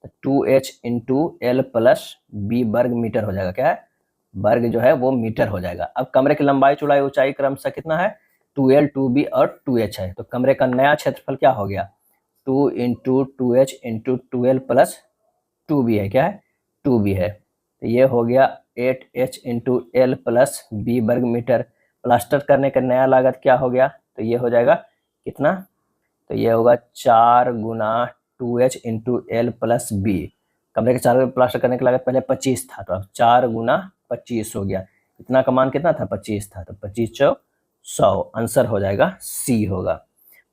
तो 2h into L plus B वर्ग मीटर हो जाएगा। क्या है वर्ग जो है वो मीटर हो जाएगा। अब कमरे की लंबाई चौड़ाई ऊंचाई क्रमशः कितना है 2l 2b और 2h है, तो कमरे का नया क्षेत्रफल क्या हो गया 2 into 2h into 2l plus 2b है। क्या है 2b है, तो ये हो गया 8h into L plus B वर्ग मीटर। प्लास्टर करने का नया लागत क्या हो गया, तो ये हो जाएगा कितना, तो ये होगा 4 गुना 2h into L plus B. कमरे के चारों प्लास्टर करने की लागत पहले 25 था, तो अब 4 गुना 25 हो गया। इतना का मान कितना था 25 था, तो 25 चौ 100। आंसर हो जाएगा सी होगा।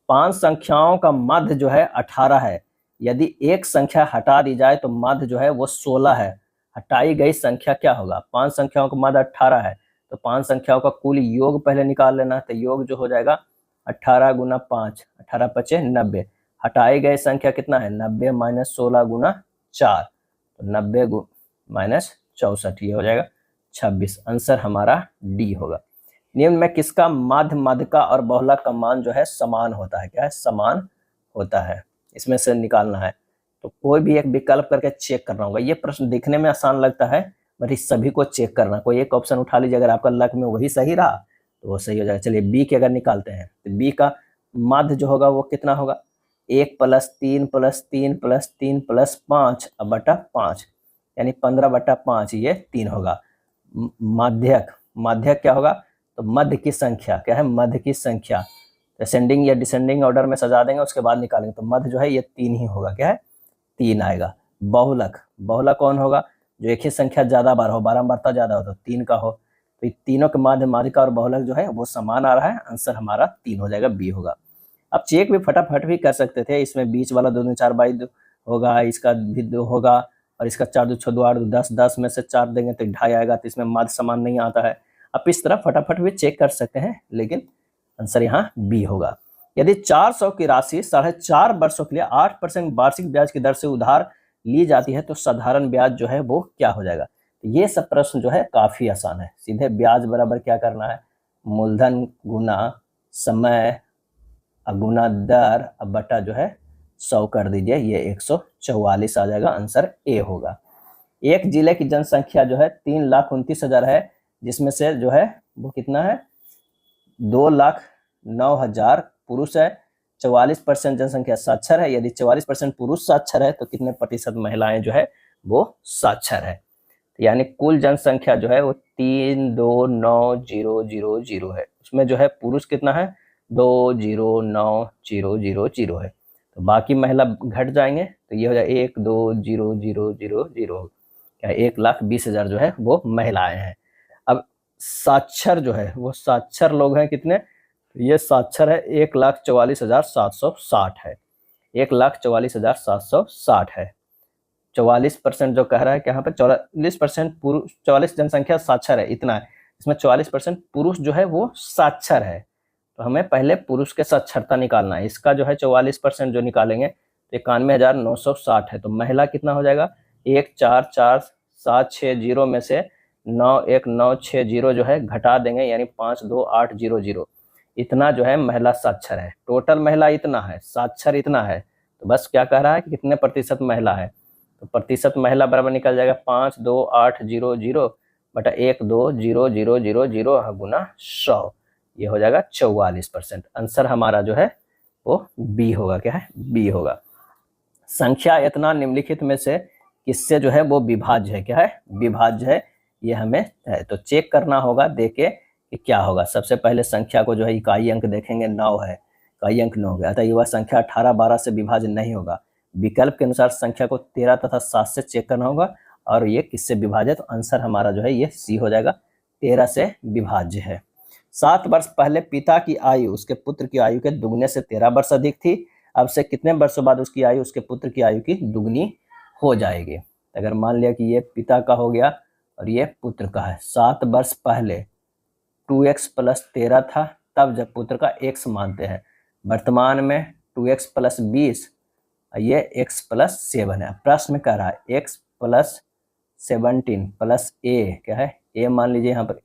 5 संख्याओं का मध्य जो है 18 है। यदि एक संख्या हटा दी जाए तो मध्य जो है वो 16 है। हटाई गई संख्या क्या होगा। 5 संख्याओं का मध्य 18 है, तो 5 संख्याओं का कुल योग पहले निकाल लेना। तो योग जो हो जाएगा 18 गुना 5, 18 पचे 90। हटाई गई संख्या कितना है 90 माइनस 16 गुना 4, तो 90 माइनस 64, ये हो जाएगा 26। आंसर हमारा डी होगा। निम्न में किसका माध्य, माध्यिका और बहुलक का मान जो है समान होता है? क्या है? समान होता है। इसमें से निकालना है, तो कोई भी एक विकल्प करके चेक करना होगा। ये प्रश्न दिखने में आसान लगता है, बट इस सभी को चेक करना। कोई एक ऑप्शन उठा लीजिए, अगर आपका लक में वही सही रहा तो वो सही हो जाएगा। चलिए बी के अगर निकालते हैं, तो बी का माध्य जो होगा वो कितना होगा? 1 + 3 + 3 + 3 + 5 बटा 5, यानी 15/5, ये 3 होगा। माध्यक, माध्यक क्या होगा? तो मध्य की संख्या। क्या है? मध्य की संख्या। असेंडिंग या डिसेंडिंग ऑर्डर में सजा देंगे, उसके बाद निकालेंगे। तो मध्य जो है ये 3 ही होगा। क्या है? 3 आएगा। बहुलक, बहुलक कौन होगा? जो एक ही संख्या ज्यादा बार हो, बारंबारता ज्यादा हो, तो 3 का हो। तो तीनों के माध्य, माध्यिका और बहुलक जो है वो समान आ रहा है। आंसर हमारा 3 हो जाएगा, बी होगा। अब चेक भी फटाफट भी कर सकते थे। इसमें बीच वाला 2 4 बाई 2 होगा, इसका भी 2 होगा, और इसका 4 2 6 2 8 10, 10 में से 4 देंगे तो 2.5 आएगा। तो इसमें माध्य समान नहीं आता है। आप इस तरह फटाफट भी चेक कर सकते हैं, लेकिन आंसर यहाँ बी होगा। यदि 400 की राशि 4.5 वर्षों के लिए 8% वार्षिक ब्याज की दर से उधार ली जाती है, तो साधारण ब्याज जो है वो क्या हो जाएगा? तो ये सब प्रश्न जो है काफी आसान है। सीधे ब्याज बराबर क्या करना है? मूलधन गुना समय गुना दर बटा जो है 100 कर दीजिए, ये 144 आ जाएगा। आंसर ए होगा। एक जिले की जनसंख्या जो है 3,29,000 है, जिसमें से जो है वो कितना है? 2,09,000 पुरुष है। 44% जनसंख्या साक्षर है। यदि 44% पुरुष साक्षर है, तो कितने प्रतिशत महिलाएं जो है वो साक्षर है? यानी कुल जनसंख्या जो है वो 329,000 है। उसमें जो है पुरुष कितना है? 209,000 है। तो बाकी महिला घट जाएंगे, तो ये हो जाए 1,20,000। क्या 1,20,000 जो है वो महिलाएं हैं। अब साक्षर जो है वो साक्षर लोग हैं कितने? ये साक्षर है 1,44,760 है। 1,44,760 है। 44% जो कह रहा है कि यहाँ पे 44% पुरुष, 44 जनसंख्या साक्षर है, इतना है। इसमें 44% पुरुष जो है वो साक्षर है, तो हमें पहले पुरुष के साक्षरता निकालना है। इसका जो है 44% जो निकालेंगे तो 91,960 है। तो महिला कितना हो जाएगा? 1,44,760 में से 91,960 जो है घटा देंगे, यानी 52,800। इतना जो है महिला साक्षर है। टोटल महिला इतना है, साक्षर इतना है। तो बस क्या कह रहा है कि कितने प्रतिशत महिला है? तो प्रतिशत महिला बराबर निकल जाएगा 52,800 बटा 1,20,000 गुना 100, ये हो जाएगा 44%। आंसर हमारा जो है वो बी होगा। क्या है? बी होगा। संख्या इतना निम्नलिखित में से किससे जो है वो विभाज्य है? क्या है? विभाज्य है, ये हमें है। तो चेक करना होगा देखे कि क्या होगा। सबसे पहले संख्या को जो है इकाई अंक देखेंगे, 9 है, इकाई अंक 9 हो गया, अतः युवा संख्या 18 12 से विभाज्य नहीं होगा। विकल्प के अनुसार संख्या को 13 तथा 7 से चेक करना होगा, और ये किससे विभाजित? तो आंसर हमारा जो है ये सी हो जाएगा, 13 से विभाज्य है। 7 वर्ष पहले पिता की आयु उसके पुत्र की आयु के दुगने से 13 वर्ष अधिक थी। अब से कितने वर्षों बाद उसकी आयु उसके पुत्र की आयु की दुगनी हो जाएगी? अगर मान लिया कि ये पिता का हो गया और ये पुत्र का है। 7 वर्ष पहले 2x + 13 था, तब जब पुत्र का x मानते हैं। वर्तमान में 2x + 20, ये x + 7 है। प्रश्न में कह रहा है x + 17 + a, क्या है? a मान लीजिए यहाँ पर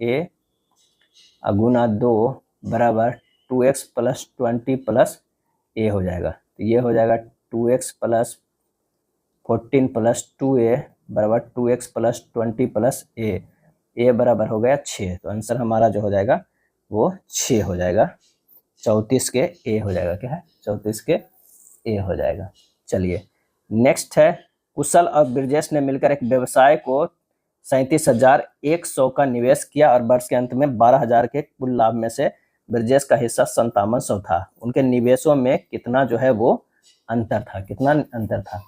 a गुना 2 बराबर 2x + 20 + a हो जाएगा। तो ये हो जाएगा 2x + 14 + 2a बराबर 2x + 20 + a बराबर हो गया 6। तो आंसर हमारा जो हो जाएगा वो 6 हो जाएगा। 34 के ए हो जाएगा। क्या है? 34 के ए हो जाएगा। चलिए नेक्स्ट है, कुशल और ब्रजेश ने मिलकर एक व्यवसाय को 37,100 का निवेश किया और वर्ष के अंत में 12,000 के कुल लाभ में से ब्रजेश का हिस्सा 5700 था। उनके निवेशों में कितना जो है वो अंतर था? कितना अंतर था?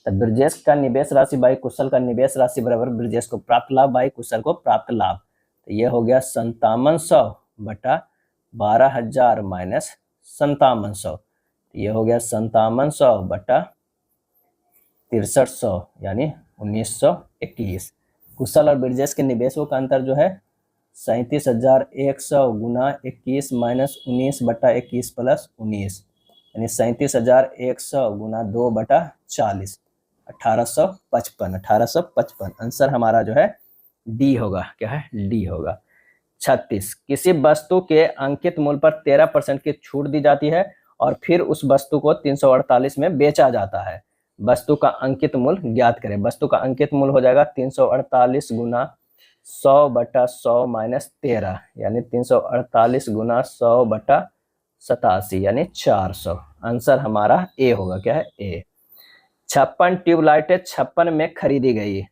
तो ब्रजेश का निवेश राशि बाई कुशल का निवेश राशि बराबर ब्रजेश को प्राप्त लाभ बाई कुशल को प्राप्त लाभ। तो ये हो गया 5700 बटा 12,000 माइनस 5700, ये हो गया 5700 बटा 6300, यानी 1921। कुशल और ब्रजेश के निवेशों का अंतर जो है 37,100 गुना 21 माइनस 19/21 प्लस 19, यानी 37,100 गुना 2/40, 1855। आंसर हमारा जो है डी होगा। क्या है? डी होगा। 36, किसी वस्तु के अंकित मूल्य पर 13% की छूट दी जाती है और फिर उस वस्तु को 348 में बेचा जाता है। वस्तु का अंकित मूल्य ज्ञात करें। वस्तु का अंकित मूल्य हो जाएगा 348 गुना 100/100 माइनस 13, यानी 348 गुना 100/87, यानी 400। आंसर हमारा ए होगा। क्या है? ए। 56 ट्यूबलाइटें 56 में खरीदी गई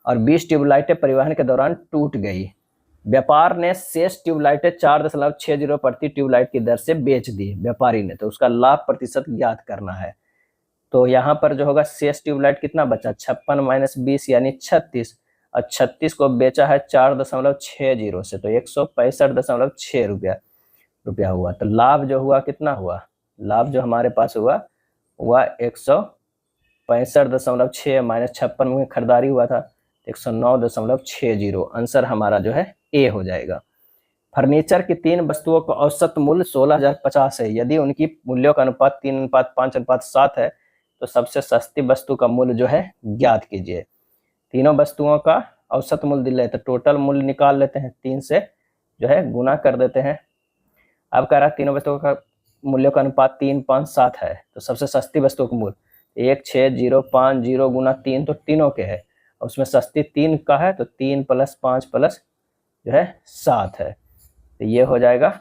और 20 ट्यूबलाइटें परिवहन के दौरान टूट गई। व्यापार ने शेष ट्यूबलाइटें 4.60 प्रति ट्यूबलाइट की दर से बेच दी व्यापारी ने, तो उसका लाभ प्रतिशत ज्ञात करना है। तो यहाँ पर जो होगा शेष ट्यूबलाइट कितना बचा? 56 माइनस 20 यानी 36, और 36 को बेचा है 4.60 से, तो 165.6 रुपया हुआ। तो लाभ जो हुआ कितना हुआ? लाभ जो हमारे पास हुआ 165.6 माइनस 56 में खरीदारी हुआ था 109.60। आंसर हमारा जो है ए हो जाएगा। फर्नीचर की 3 वस्तुओं का औसत मूल्य 16,050 है। यदि उनकी मूल्यों का अनुपात 3:5:7 है तो सबसे सस्ती वस्तु का मूल्य जो है ज्ञात कीजिए। तीनों वस्तुओं का औसत मूल्य दिया है तो टोटल मूल्य निकाल लेते हैं, 3 से जो है गुना कर देते हैं। अब कह रहा है तीनों वस्तुओं का मूल्यों का अनुपात 3:5:7 है, तो सबसे सस्ती वस्तु का मूल्य 1,6,050 गुना 3, तो तीनों के है, उसमें सस्ती 3 का है, तो 3 + 5 + जो है 7 है, तो ये हो जाएगा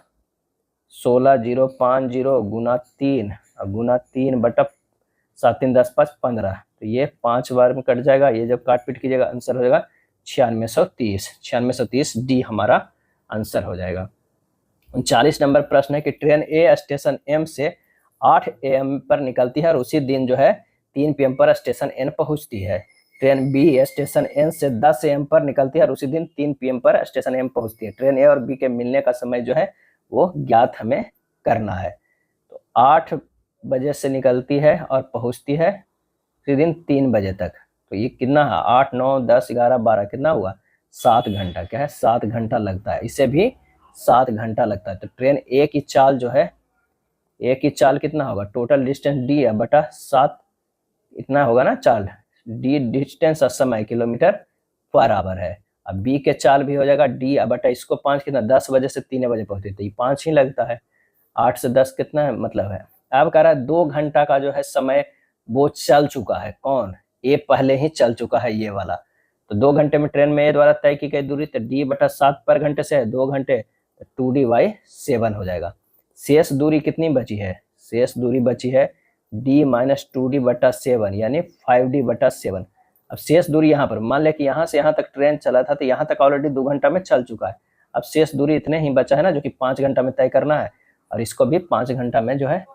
16,050 गुना 3 और गुना 3/7, 3 10 5 15, तो ये 5 बार में कट जाएगा। ये जब काट पीट कीजिएगा आंसर हो जाएगा 9630। 9630 डी हमारा आंसर हो जाएगा। 39 नंबर प्रश्न है कि ट्रेन ए स्टेशन एम से 8 AM पर निकलती है और उसी दिन जो है 3 PM पर स्टेशन एन पहुंचती है। ट्रेन बी स्टेशन एन से 10 AM पर निकलती है और उसी दिन 3 PM पर स्टेशन एम पहुंचती है। ट्रेन ए और बी के मिलने का समय जो है वो ज्ञात हमें करना है। तो 8 बजे से निकलती है और पहुंचती है उसी दिन 3 बजे तक, तो ये कितना है? 8 9 10 11 12 कितना हुआ? 7 घंटा। क्या है? 7 घंटा लगता है। इसे भी 7 घंटा लगता है। तो ट्रेन ए की चाल जो है, ए की चाल कितना होगा? टोटल डिस्टेंस डी है बटा 7, इतना होगा ना चाल। डी डिस्टेंस और समय किलोमीटर पर आवर है। अब बी के चाल भी हो जाएगा डी बटा इसको 5 कितना? 10 बजे से 3 बजे पहुंचती, तो ये 5 ही लगता है। 8 से 10 कितना है मतलब है? अब कह रहा है 2 घंटा का जो है समय वो चल चुका है। कौन? ए पहले ही चल चुका है ये वाला। तो 2 घंटे में ट्रेन में ए द्वारा तय की गई दूरी तो डी बटा 7 पर घंटे से है, 2 घंटे 2D/7 हो जाएगा। शेष दूरी कितनी बची है? शेष दूरी बची है d - 2D/7 यानी 5D/7। अब शेष दूरी यहाँ पर मान ले कि यहाँ से यहाँ तक ट्रेन चला था, तो यहाँ तक ऑलरेडी 2 घंटा में चल चुका है। अब शेष दूरी इतने ही बचा है ना, जो कि 5 घंटा में तय करना है, और इसको भी 5 घंटा में जो है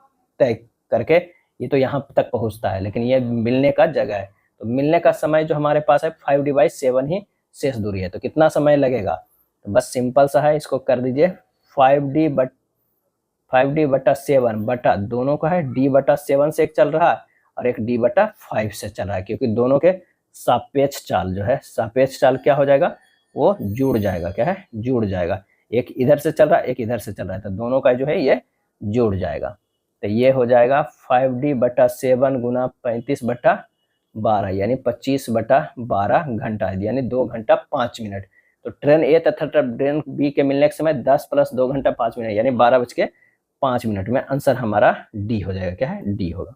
तय करके ये तो यहाँ तक पहुँचता है, लेकिन ये मिलने का जगह है। तो मिलने का समय जो हमारे पास है 5D/7 ही शेष दूरी है। तो कितना समय लगेगा? तो बस सिंपल सा है, इसको कर दीजिए 5D/7 बटा दोनों का है D/7 से एक चल रहा है और एक D/5 से चल रहा है, क्योंकि दोनों के सापेक्ष चाल जो है, सापेक्ष चाल क्या हो जाएगा? वो जुड़ जाएगा। क्या है? जुड़ जाएगा। एक इधर से चल रहा है, एक इधर से चल रहा है, तो दोनों का जो है ये जुड़ जाएगा। तो ये हो जाएगा 5D/7 गुना 35/12 यानी 25/12 घंटा, यानी 2 घंटा 5 मिनट। तो ट्रेन ए तथा ट्रेन बी के मिलने के समय 10 + 2 घंटा 5 मिनट यानी 12:05 में आंसर हमारा डी हो जाएगा। क्या है? डी होगा।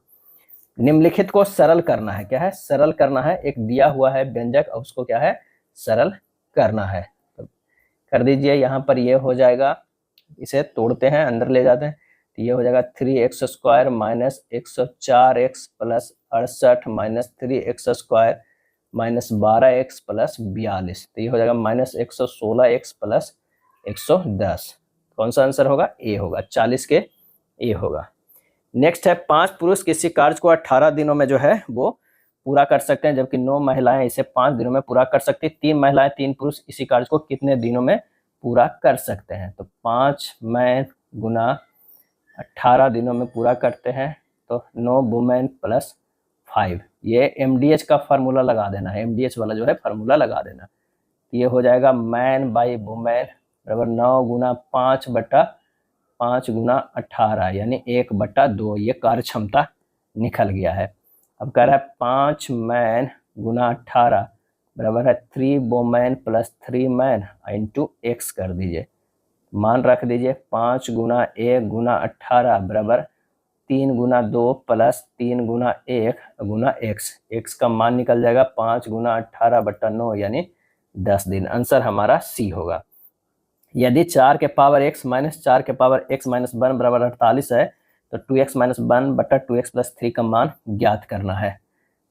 निम्नलिखित को सरल करना है। क्या है? सरल करना है। एक दिया हुआ है व्यंजक और उसको क्या है? सरल करना है। तो कर दीजिए। यहाँ पर ये हो जाएगा, इसे तोड़ते हैं, अंदर ले जाते हैं, तो ये हो जाएगा 3x² - 104x + 68 - 3x² - 12x + 42, तो ये हो जाएगा -116x + 110। कौन सा आंसर होगा? ए होगा। 40 के ए होगा। नेक्स्ट है 5 पुरुष किसी कार्य को 18 दिनों में जो है वो पूरा कर सकते हैं, जबकि 9 महिलाएं इसे 5 दिनों में पूरा कर सकती है। 3 महिलाएं 3 पुरुष इसी कार्य को कितने दिनों में पूरा कर सकते हैं? तो 5 मैन गुना 18 दिनों में पूरा करते हैं, तो 9 वुमेन + 5, ये MDH का फार्मूला लगा देना है। MDH वाला जो है फार्मूला लगा देना। ये हो जाएगा मैन बाई वुमेन बराबर 9 गुना 5 गुना 18 यानी 1/2। ये कार्य क्षमता निकल गया है। अब कह रहा है 5 मैन गुना 18 बराबर है 3 women plus 3 man into x कर दीजिए। मान रख दीजिए 5 गुना 1 गुना 18 बराबर 3 गुना 2 प्लस 3 गुना 1 गुना एक्स। एक्स का मान निकल जाएगा 5 गुना 18/9 यानी 10 दिन। आंसर हमारा सी होगा। यदि 4 के पावर x माइनस 4 के पावर x माइनस 1 बराबर 48 है तो 2x माइनस 1/2x प्लस 3 का मान ज्ञात करना है।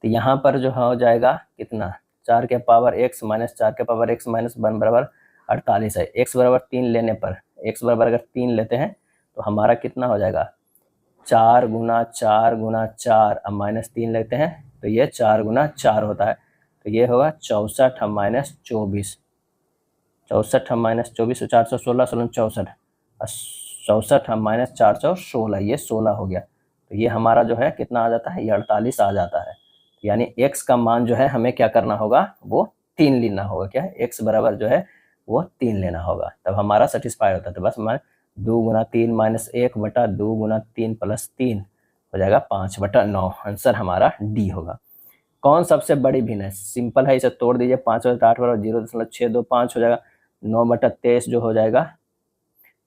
तो यहाँ पर जो हो जाएगा कितना, 4 के पावर x माइनस 4 के पावर x माइनस 1 बराबर 48 है। x बराबर 3 लेने पर, x बराबर अगर 3 लेते हैं तो हमारा कितना हो जाएगा 4 गुना 4 गुना 4 अब माइनस 3 लेते हैं तो ये 4 गुना 4 होता है। तो ये होगा 64 माइनस 24, 64 माइनस 24 416 16 64 64 माइनस 416 ये 16 हो गया। तो ये हमारा जो है कितना आ जाता है, ये 48 आ जाता है। यानी x का मान जो है हमें क्या करना होगा, वो 3 लेना होगा। क्या है, x बराबर जो है वो 3 लेना होगा, तब हमारा सेटिस्फाई होता है। तो बस मान 2 गुना 3 माइनस 1/2 गुना 3 प्लस 3 हो जाएगा 5/9। आंसर हमारा डी होगा। कौन सबसे बड़ी भिन्न है, सिंपल है, इसे तोड़ दीजिए। 5/8 बराबर 0.625 हो जाएगा। 9/23 जो हो जाएगा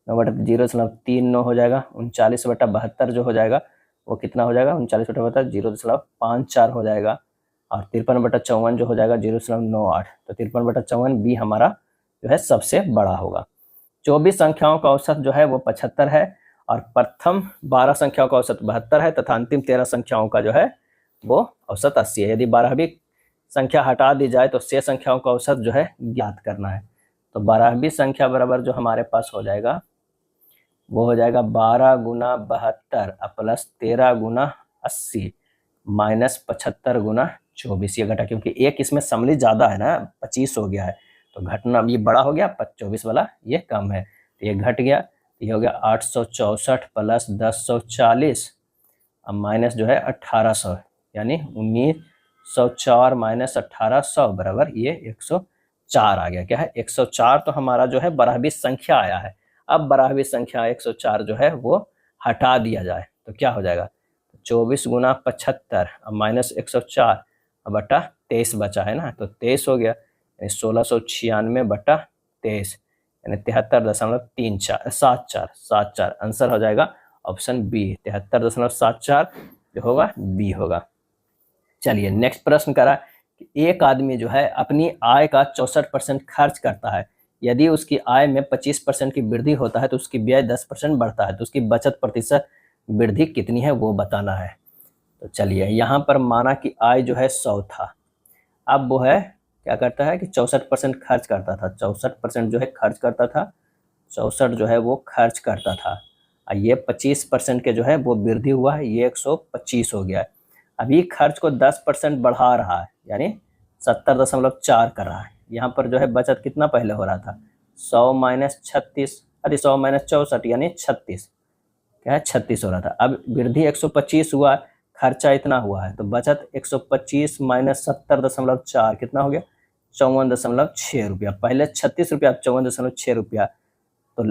9/0.39 हो जाएगा। 39/72 जो हो जाएगा वो कितना हो जाएगा, 39/72 0.54 हो जाएगा। और 53/54 जो हो जाएगा 0.98। तो 53/54 बी हमारा जो है सबसे बड़ा होगा। 24 संख्याओं का औसत जो है वो 75 है और प्रथम 12 संख्याओं का औसत 72 है तथा अंतिम 13 संख्याओं का जो है वो औसत 80 है। यदि 12वीं संख्या हटा दी जाए तो शेष संख्याओं का औसत जो है ज्ञात करना है। तो 12वीं संख्या बराबर जो हमारे पास हो जाएगा वो हो जाएगा 12 गुना 72 प्लस 13 गुना 80 माइनस 75 गुना 24। ये घटा, क्योंकि एक इसमें सम्मिलित ज़्यादा है ना, 25 हो गया है, तो घटना ये बड़ा हो गया, 24 वाला ये कम है, तो ये घट गया। ये हो गया 864 प्लस 1040 अब माइनस जो है 1800 यानी 1904 माइनस 1800 बराबर ये 104 आ गया। क्या है, 104। तो हमारा जो है 12वीं संख्या आया है। अब 12वीं संख्या 104 जो है वो हटा दिया जाए तो क्या हो जाएगा, 24 गुना 75 अब माइनस 104 अब बटा 23 बचा है ना, तो 23 हो गया। 1696/23 यानी 73.74 आंसर हो जाएगा ऑप्शन बी, 73.74 जो होगा बी होगा। चलिए नेक्स्ट प्रश्न करा कि एक आदमी जो है अपनी आय का 64% खर्च करता है। यदि उसकी आय में 25% की वृद्धि होता है तो उसकी व्यय 10% बढ़ता है, तो उसकी बचत प्रतिशत वृद्धि कितनी है वो बताना है। तो चलिए यहाँ पर माना कि आय जो है 100 था, अब वो है क्या करता है कि 64% खर्च करता था, 64% जो है खर्च करता था, 64 जो है वो खर्च करता था। ये 25% के जो है वो वृद्धि हुआ है, ये 125 हो गया है। अभी खर्च को 10% बढ़ा रहा है यानी 70.4 कर रहा है। यहाँ पर जो है बचत कितना पहले हो रहा था, 100 माइनस 36, अरे 100 माइनस 64 यानी 36, क्या है 36 हो रहा था। अब वृद्धि 125 हुआ, खर्चा इतना हुआ है, तो बचत 125 माइनस 70.4 कितना हो गया, 54.6 रुपया। पहले 36 रुपया, अब 54.6 रुपया। तो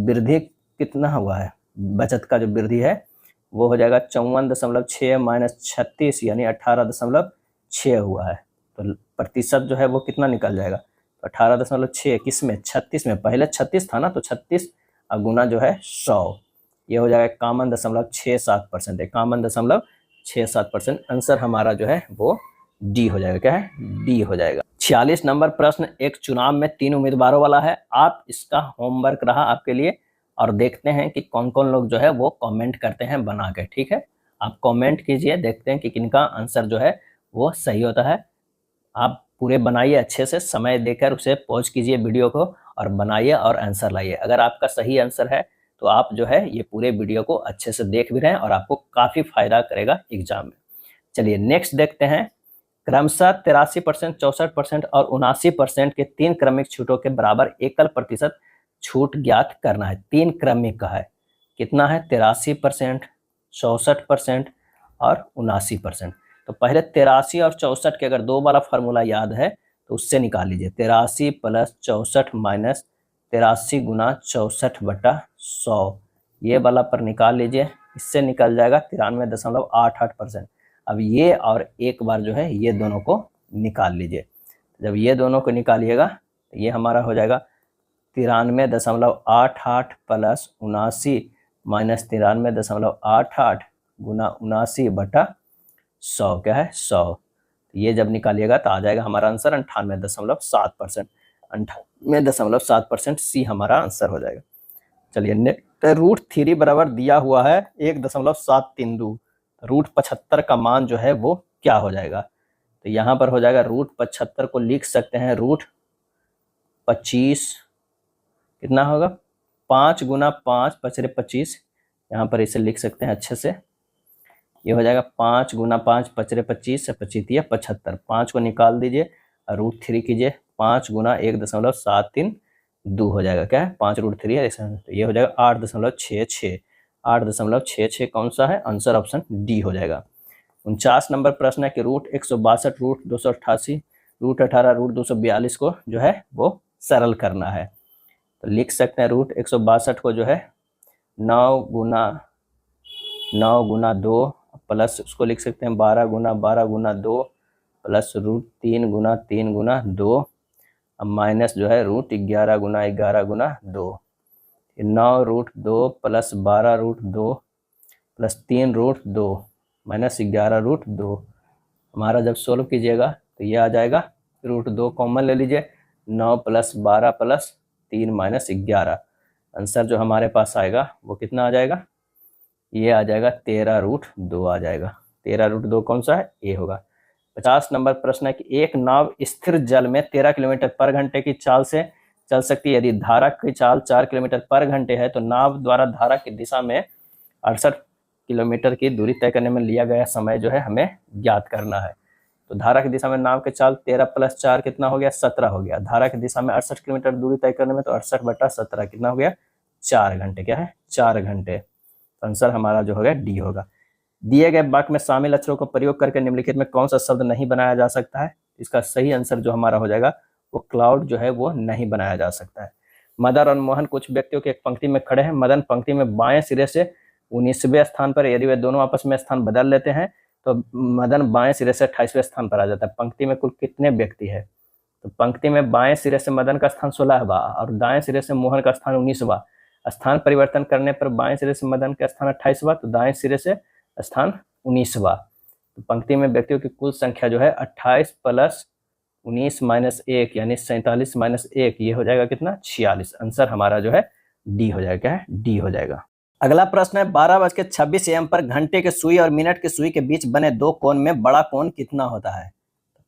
वृद्धि कितना हुआ है, बचत का जो वृद्धि है वो हो जाएगा 54.6 माइनस 36 यानी 18.6 हुआ है। तो प्रतिशत जो है वो कितना निकल जाएगा, तो 18.6 किस में, 36 में। पहले 36 था ना, तो 36 गुना जो है 100, ये हो जाएगा 51.67%, 51.67%। आंसर हमारा जो है वो डी हो जाएगा। क्या है, डी हो जाएगा। 46 नंबर प्रश्न एक चुनाव में 3 उम्मीदवारों वाला है। आप इसका होमवर्क रहा आपके लिए, और देखते हैं कि कौन कौन लोग जो है वो कमेंट करते हैं बना के। ठीक है, आप कमेंट कीजिए, देखते हैं कि किनका आंसर जो है वो सही होता है। आप पूरे बनाइए अच्छे से, समय देकर उसे पॉज कीजिए वीडियो को और बनाइए और आंसर लाइए। अगर आपका सही आंसर है तो आप जो है ये पूरे वीडियो को अच्छे से देख भी रहे हैं और आपको काफ़ी फायदा करेगा एग्जाम में। चलिए नेक्स्ट देखते हैं। क्रमशः 83%, 64% और 79% के 3 क्रमिक छूटों के बराबर एकल प्रतिशत छूट ज्ञात करना है। 3 क्रमिक का है, कितना है, 83%, 64% और 79%। तो पहले 83 और 64 के अगर 2 वाला फार्मूला याद है तो उससे निकाल लीजिए। 83 प्लस 64 माइनस 83 गुना 64/100, ये वाला पर निकाल लीजिए, इससे निकल जाएगा 93.88%। अब ये और एक बार जो है ये दोनों को निकाल लीजिए। जब ये दोनों को निकालिएगा तो ये हमारा हो जाएगा 93.88 प्लस 79 माइनस 93.88 गुना 79/100 क्या है 100। ये जब निकालिएगा तो आ जाएगा हमारा आंसर 98.7%। 98.7% सी हमारा आंसर हो जाएगा। चलिए नेक्स्ट, √3 बराबर दिया हुआ है 1.732, √75 का मान जो है वो क्या हो जाएगा? तो यहाँ पर हो जाएगा √75 को लिख सकते हैं √25, कितना होगा 5 गुना 5 पचरे 25, यहाँ पर इसे लिख सकते हैं अच्छे से। ये हो जाएगा 5 गुना 5 पचरे 25 से 25 75, 5 को निकाल दीजिए और √3 कीजिए, 5 गुना 1.732 हो जाएगा क्या है 5 √3 है, तो ये हो जाएगा 8.66। 8.66 कौन सा है? आंसर ऑप्शन डी हो जाएगा। 49 नंबर प्रश्न है कि √162 √288 √18 √242 को जो है वो सरल करना है। तो लिख सकते हैं √162 को जो है 9 गुना 2 प्लस उसको लिख सकते हैं 12 गुना 2 प्लस √3 गुना 3 गुना 2, अब माइनस जो है √11 गुना 2, 9 √2 प्लस 12 √2 प्लस 3 √2 माइनस 11 √2। हमारा जब सोल्व कीजिएगा तो ये आ जाएगा √2 कॉमन ले लीजिए, 9 प्लस 12 प्लस 3 माइनस 11, आंसर जो हमारे पास आएगा वो कितना आ जाएगा? ये आ जाएगा 13 √2 आ जाएगा। 13 √2 कौन सा है? ए होगा। 50 नंबर प्रश्न है कि एक नाव स्थिर जल में 13 किलोमीटर पर घंटे की चाल से चल सकती है। यदि धारा की चाल 4 किलोमीटर पर घंटे है तो नाव द्वारा धारा की दिशा में 68 किलोमीटर की दूरी तय करने में लिया गया समय जो है हमें ज्ञात करना है। तो धारा की दिशा में नाव की चाल 13 प्लस 4 कितना हो गया? 17 हो गया। धारा की दिशा में 68 किलोमीटर दूरी तय करने में तो 68/17 कितना हो गया? 4 घंटे। क्या है? 4 घंटे। आंसर हमारा जो होगा डी होगा। दिए गए वाक्य में शामिल अक्षरों का प्रयोग करके निम्नलिखित में कौन सा शब्द नहीं बनाया जा सकता है? इसका सही आंसर जो हमारा हो जाएगा वो क्लाउड जो है वो नहीं बनाया जा सकता है। मदन और मोहन कुछ व्यक्तियों की एक पंक्ति में खड़े हैं। मदन पंक्ति में बाएं सिरे से 19वें स्थान पर, यदि वे दोनों आपस में स्थान बदल लेते हैं तो मदन बाएं सिरे से 28वें स्थान पर आ जाता है। पंक्ति में कुल कितने व्यक्ति है? तो पंक्ति में बाएं सिरे से मदन का स्थान 16वां और दाएं सिरे से मोहन का स्थान 19वां। स्थान परिवर्तन करने पर बाएं सिरे से मदन का स्थान 28वां तो दाएं सिरे से स्थान 19वां। तो पंक्ति में व्यक्तियों की कुल संख्या जो है 28 प्लस 19 माइनस 1 यानी 47 माइनस 1, ये हो जाएगा कितना? 46। आंसर हमारा जो है डी हो जाएगा। क्या है? डी हो जाएगा। अगला प्रश्न है 12:26 AM पर घंटे के सुई और मिनट के सुई के बीच बने दो कोण में बड़ा कोण कितना होता है?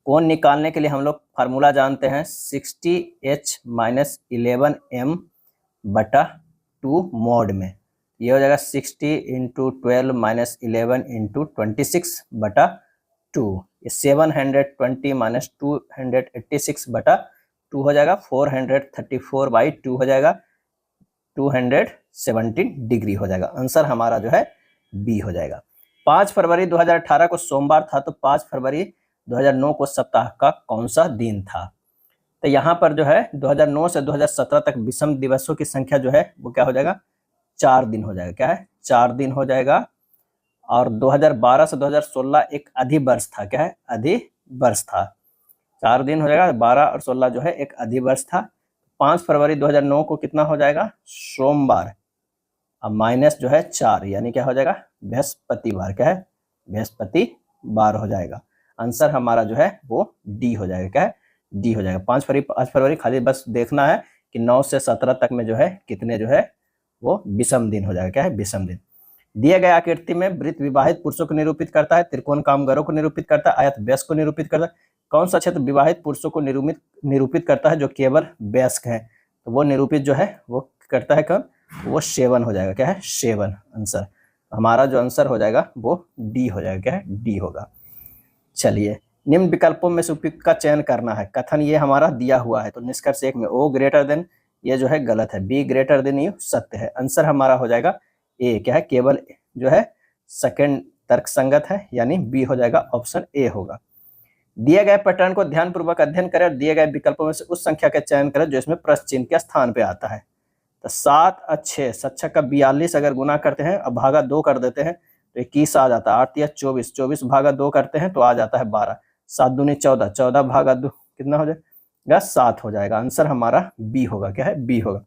कोण निकालने के लिए हम लोग फार्मूला जानते हैं 60h माइनस 11m/2 मोड में। ये हो जाएगा 60 × 12 माइनस 11 × 26/2। ये 720 माइनस 286/2 हो जाएगा। 434/2 हो जाएगा। 217 डिग्री हो जाएगा। आंसर हमारा जो है बी हो जाएगा। 5 फरवरी 2018 को सोमवार था तो 5 फरवरी 2009 को सप्ताह का कौन सा दिन था? तो यहाँ पर जो है 2009 से 2017 तक विषम दिवसों की संख्या जो है वो क्या हो जाएगा? 4 दिन हो जाएगा। क्या है? 4 दिन हो जाएगा। और 2012 से 2016 एक अधिवर्ष था। क्या है? अधिवर्ष था। 4 दिन हो जाएगा। 12 और 16 जो है एक अधिवर्ष था। 5 फरवरी 2009 को कितना हो जाएगा? सोमवार। अब माइनस जो है 4 यानी क्या हो जाएगा? बृहस्पतिवार। क्या है? बृहस्पतिवार हो जाएगा। आंसर हमारा जो है वो डी हो जाएगा। क्या है? डी हो जाएगा। 5 फरवरी खाली बस देखना है कि 9 से 17 तक में जो है कितने जो है वो विषम दिन हो जाएगा। क्या है? विषम दिन। दिए गए आकृति में वृत्त विवाहित पुरुषों को निरूपित करता है, त्रिकोण कामगारों को निरूपित करता है, आयत वयस्क को निरूपित करता है। कौन सा क्षेत्र विवाहित पुरुषों को निरूपित करता है जो केवल वयस्क है? तो वो निरूपित जो है वो करता है कौन? वो सेवन हो जाएगा। क्या है? सेवन। आंसर हमारा जो आंसर हो जाएगा वो डी हो जाएगा। क्या है? डी होगा। चलिए, निम्न विकल्पों में से उपयुक्त का चयन करना है। कथन ये हमारा दिया हुआ है तो निष्कर्ष 1 में ओ ग्रेटर देन ये जो है गलत है, बी ग्रेटर देन यू सत्य है। आंसर हमारा हो जाएगा ए। क्या है? केवल जो है सेकंड तर्क संगत है यानी बी हो जाएगा। ऑप्शन ए होगा। दिए गए पैटर्न को ध्यानपूर्वक अध्ययन करें और दिए गए विकल्पों में से उस संख्या का चयन करें जो इसमें प्रश्न चिन्ह के स्थान पे आता है। तो 7 और 6, 7 का 42 अगर गुना करते हैं और भागा 2 कर देते हैं तो 21 आ जाता है। 8 या 24, 24 भागा 2 करते हैं तो आ जाता है 12। 7 दूनी 14, 14 भागा 2 कितना हो जाएगा? 7 हो जाएगा। आंसर हमारा बी होगा। क्या है? बी होगा।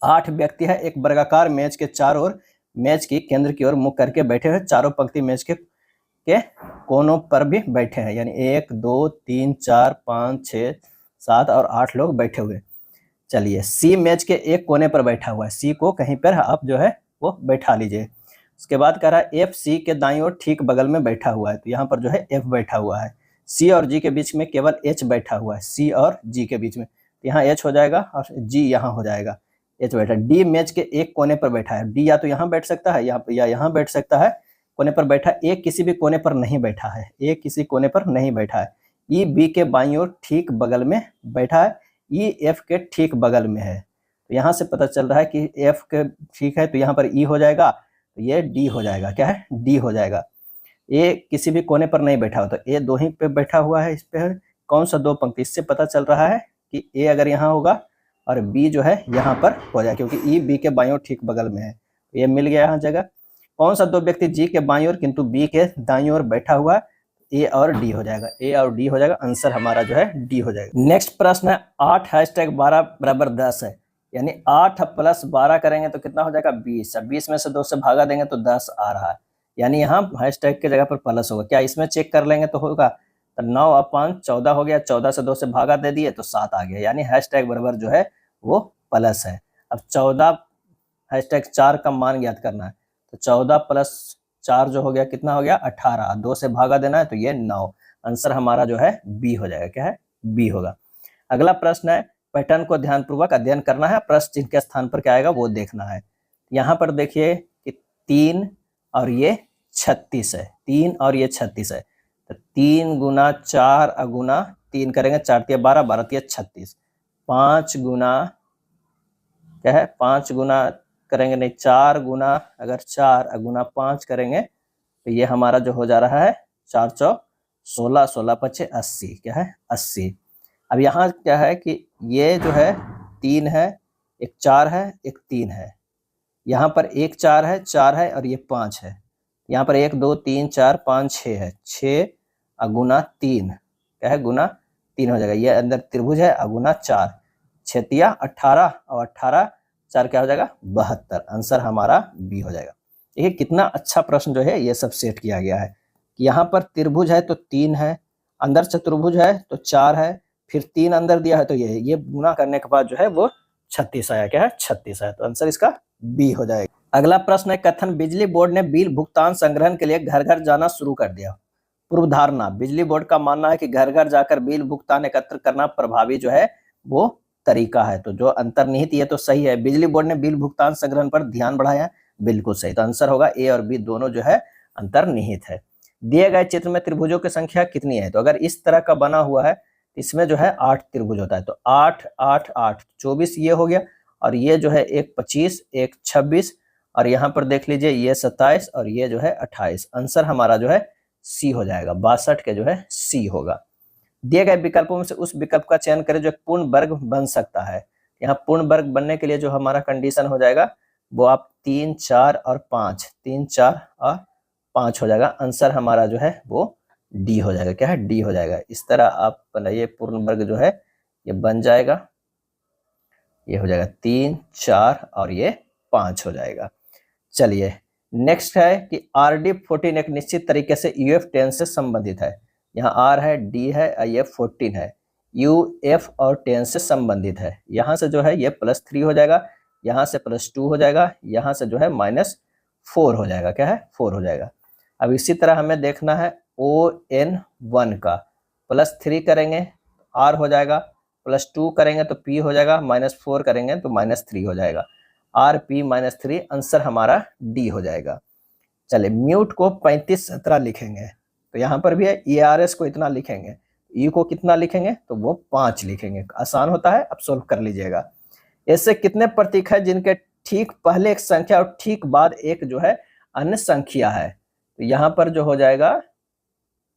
8 व्यक्ति है एक वर्गाकार मेज के चारों ओर, मेज की केंद्र की ओर मुख करके बैठे हुए, चारों पंक्ति मेज के कोनों पर भी बैठे हैं, यानी 1 2 3 4 5 6 7 और 8 लोग बैठे हुए। चलिए, सी मेज के एक कोने पर बैठा हुआ है, सी को कहीं पर आप जो है वो बैठा लीजिए। उसके बाद कह रहा है एफ सी के दाईं ओर ठीक बगल में बैठा हुआ है, तो यहाँ पर जो है एफ बैठा हुआ है। सी और जी के बीच में केवल एच बैठा हुआ है, सी और जी के बीच में, तो यहाँ एच हो जाएगा और जी यहाँ हो जाएगा, एच बैठा। डी मेज के एक कोने पर बैठा है, डी या तो यहाँ बैठ सकता है या यहाँ बैठ सकता है, कोने पर बैठा। ए किसी भी कोने पर नहीं बैठा है, ए किसी कोने पर नहीं बैठा है। ई बी के बाईं ओर ठीक बगल में बैठा है, ई एफ के ठीक बगल में है। तो यहाँ से पता चल रहा है कि एफ के ठीक है, तो यहाँ पर ई हो जाएगा, तो ये डी हो जाएगा। क्या है? डी हो जाएगा। ए किसी भी कोने पर नहीं बैठा हो, तो ए दो ही पे बैठा हुआ है, इस पे है। कौन सा दो पंक्ति? इससे पता चल रहा है कि ए अगर यहाँ होगा और बी जो है यहाँ पर हो जाए, क्योंकि ई बी के बाईं ओर ठीक बगल में है, तो ये मिल गया यहाँ जगह। कौन सा दो व्यक्ति जी के बाईं ओर किंतु बी के दाईं ओर बैठा हुआ है? ए और डी हो जाएगा, ए और डी हो जाएगा। आंसर हमारा जो है डी हो जाएगा। नेक्स्ट प्रश्न है 8 # 12 बराबर 10 है, यानी 8 + 12 करेंगे तो कितना हो जाएगा? 20। अब 20 में से 2 से भागा देंगे तो 10 आ रहा है, यानी यहाँ हैशटैग के जगह पर प्लस होगा। क्या इसमें चेक कर लेंगे तो होगा? तो 9/14 हो गया, 14 से 2 से भागा दे दिए तो 7 आ गया, यानी हैशटैग बराबर जो है वो प्लस है। अब 14 #4 का मान ज्ञात करना है, तो 14 + 4 जो हो गया कितना हो गया? 18। 2 से भागा देना है तो ये 9। आंसर हमारा जो है बी हो जाएगा। क्या है? बी होगा। अगला प्रश्न है पैटर्न को ध्यानपूर्वक अध्ययन करना है, प्रश्न चिन्ह के स्थान पर क्या आएगा वो देखना है। यहाँ पर देखिए कि 3 और ये 36 है, 3 और ये 36 है, तो 3 गुना 4 गुना 3 करेंगे, 4 × 12, 12 × 36, 5 गुना क्या है? 5 गुना करेंगे नहीं, 4 गुना, अगर 4 गुना 5 करेंगे तो ये हमारा जो हो जा रहा है 4 × 4 16, 16 × 5 80। क्या है? 80। अब यहाँ क्या है कि ये जो है 3 है, एक 4 है, एक 3 है, यहाँ पर एक 4 है और ये 5 है, यहाँ पर 1 2 3 4 5 6 है, 6 गुना 3 क्या है? गुना 3 हो जाएगा। ये अंदर त्रिभुज है, गुना 4, 6 × 18 और 18 4 क्या हो जाएगा? 72। आंसर हमारा बी हो जाएगा। देखिए कितना अच्छा प्रश्न जो है ये सब सेट किया गया है कि यहाँ पर त्रिभुज है तो 3 है, अंदर चतुर्भुज है तो 4 है, फिर 3 अंदर दिया है तो ये गुना करने के बाद जो है वो 36 आया। क्या है? 36 आया, तो आंसर इसका बी हो जाएगा। अगला प्रश्न है कथन बिजली बोर्ड ने बिल भुगतान संग्रहण के लिए घर घर जाना शुरू कर दिया। पूर्व धारणा, बिजली बोर्ड का मानना है कि घर घर जाकर बिल भुगतान एकत्र करना प्रभावी जो है वो तरीका है, तो जो अंतर्निहित ये तो सही है। बिजली बोर्ड ने बिल भुगतान संग्रहण पर ध्यान बढ़ाया, बिल्कुल सही, तो आंसर होगा ए और बी दोनों जो है अंतर्निहित है। दिए गए चित्र में त्रिभुजों की संख्या कितनी है? तो अगर इस तरह का बना हुआ है इसमें जो है 8 त्रिभुज होता है, तो 8 8 8 24 ये हो गया, और ये जो है एक 25, एक 26, और यहाँ पर देख लीजिए ये 27 और ये जो है 28। आंसर हमारा जो है सी हो जाएगा, 62 के जो है सी होगा। दिए गए विकल्पों में से उस विकल्प का चयन करें जो पूर्ण वर्ग बन सकता है। यहाँ पूर्ण वर्ग बनने के लिए जो हमारा कंडीशन हो जाएगा वो आप 3 4 और 5, 3 4 और 5 हो जाएगा। आंसर हमारा जो है वो डी हो जाएगा। क्या है? डी हो जाएगा। इस तरह आप बनाइए, पूर्ण वर्ग जो है ये बन जाएगा, ये हो जाएगा 3 4 और ये 5 हो जाएगा। चलिए नेक्स्ट है कि RD14 एक निश्चित तरीके से UF10 से संबंधित है। यहाँ R है, D है, IF 14 है, UF और 10 से संबंधित है। यहाँ से जो है ये +3 हो जाएगा, यहाँ से +2 हो जाएगा, यहाँ से जो है -4 हो जाएगा। क्या है? 4 हो जाएगा। अब इसी तरह हमें देखना है ON1 का, +3 करेंगे R हो जाएगा, +2 करेंगे तो P हो जाएगा, -4 करेंगे तो -3 हो जाएगा, RP -3। आंसर हमारा डी हो जाएगा। चलिए म्यूट को 35 17 लिखेंगे, तो यहाँ पर भी है ERS को इतना लिखेंगे, E को कितना लिखेंगे तो वो 5 लिखेंगे। आसान होता है, अब सोल्व कर लीजिएगा। ऐसे कितने प्रतीक है जिनके ठीक पहले एक संख्या और ठीक बाद एक जो है अन्य संख्या है? तो यहाँ पर जो हो जाएगा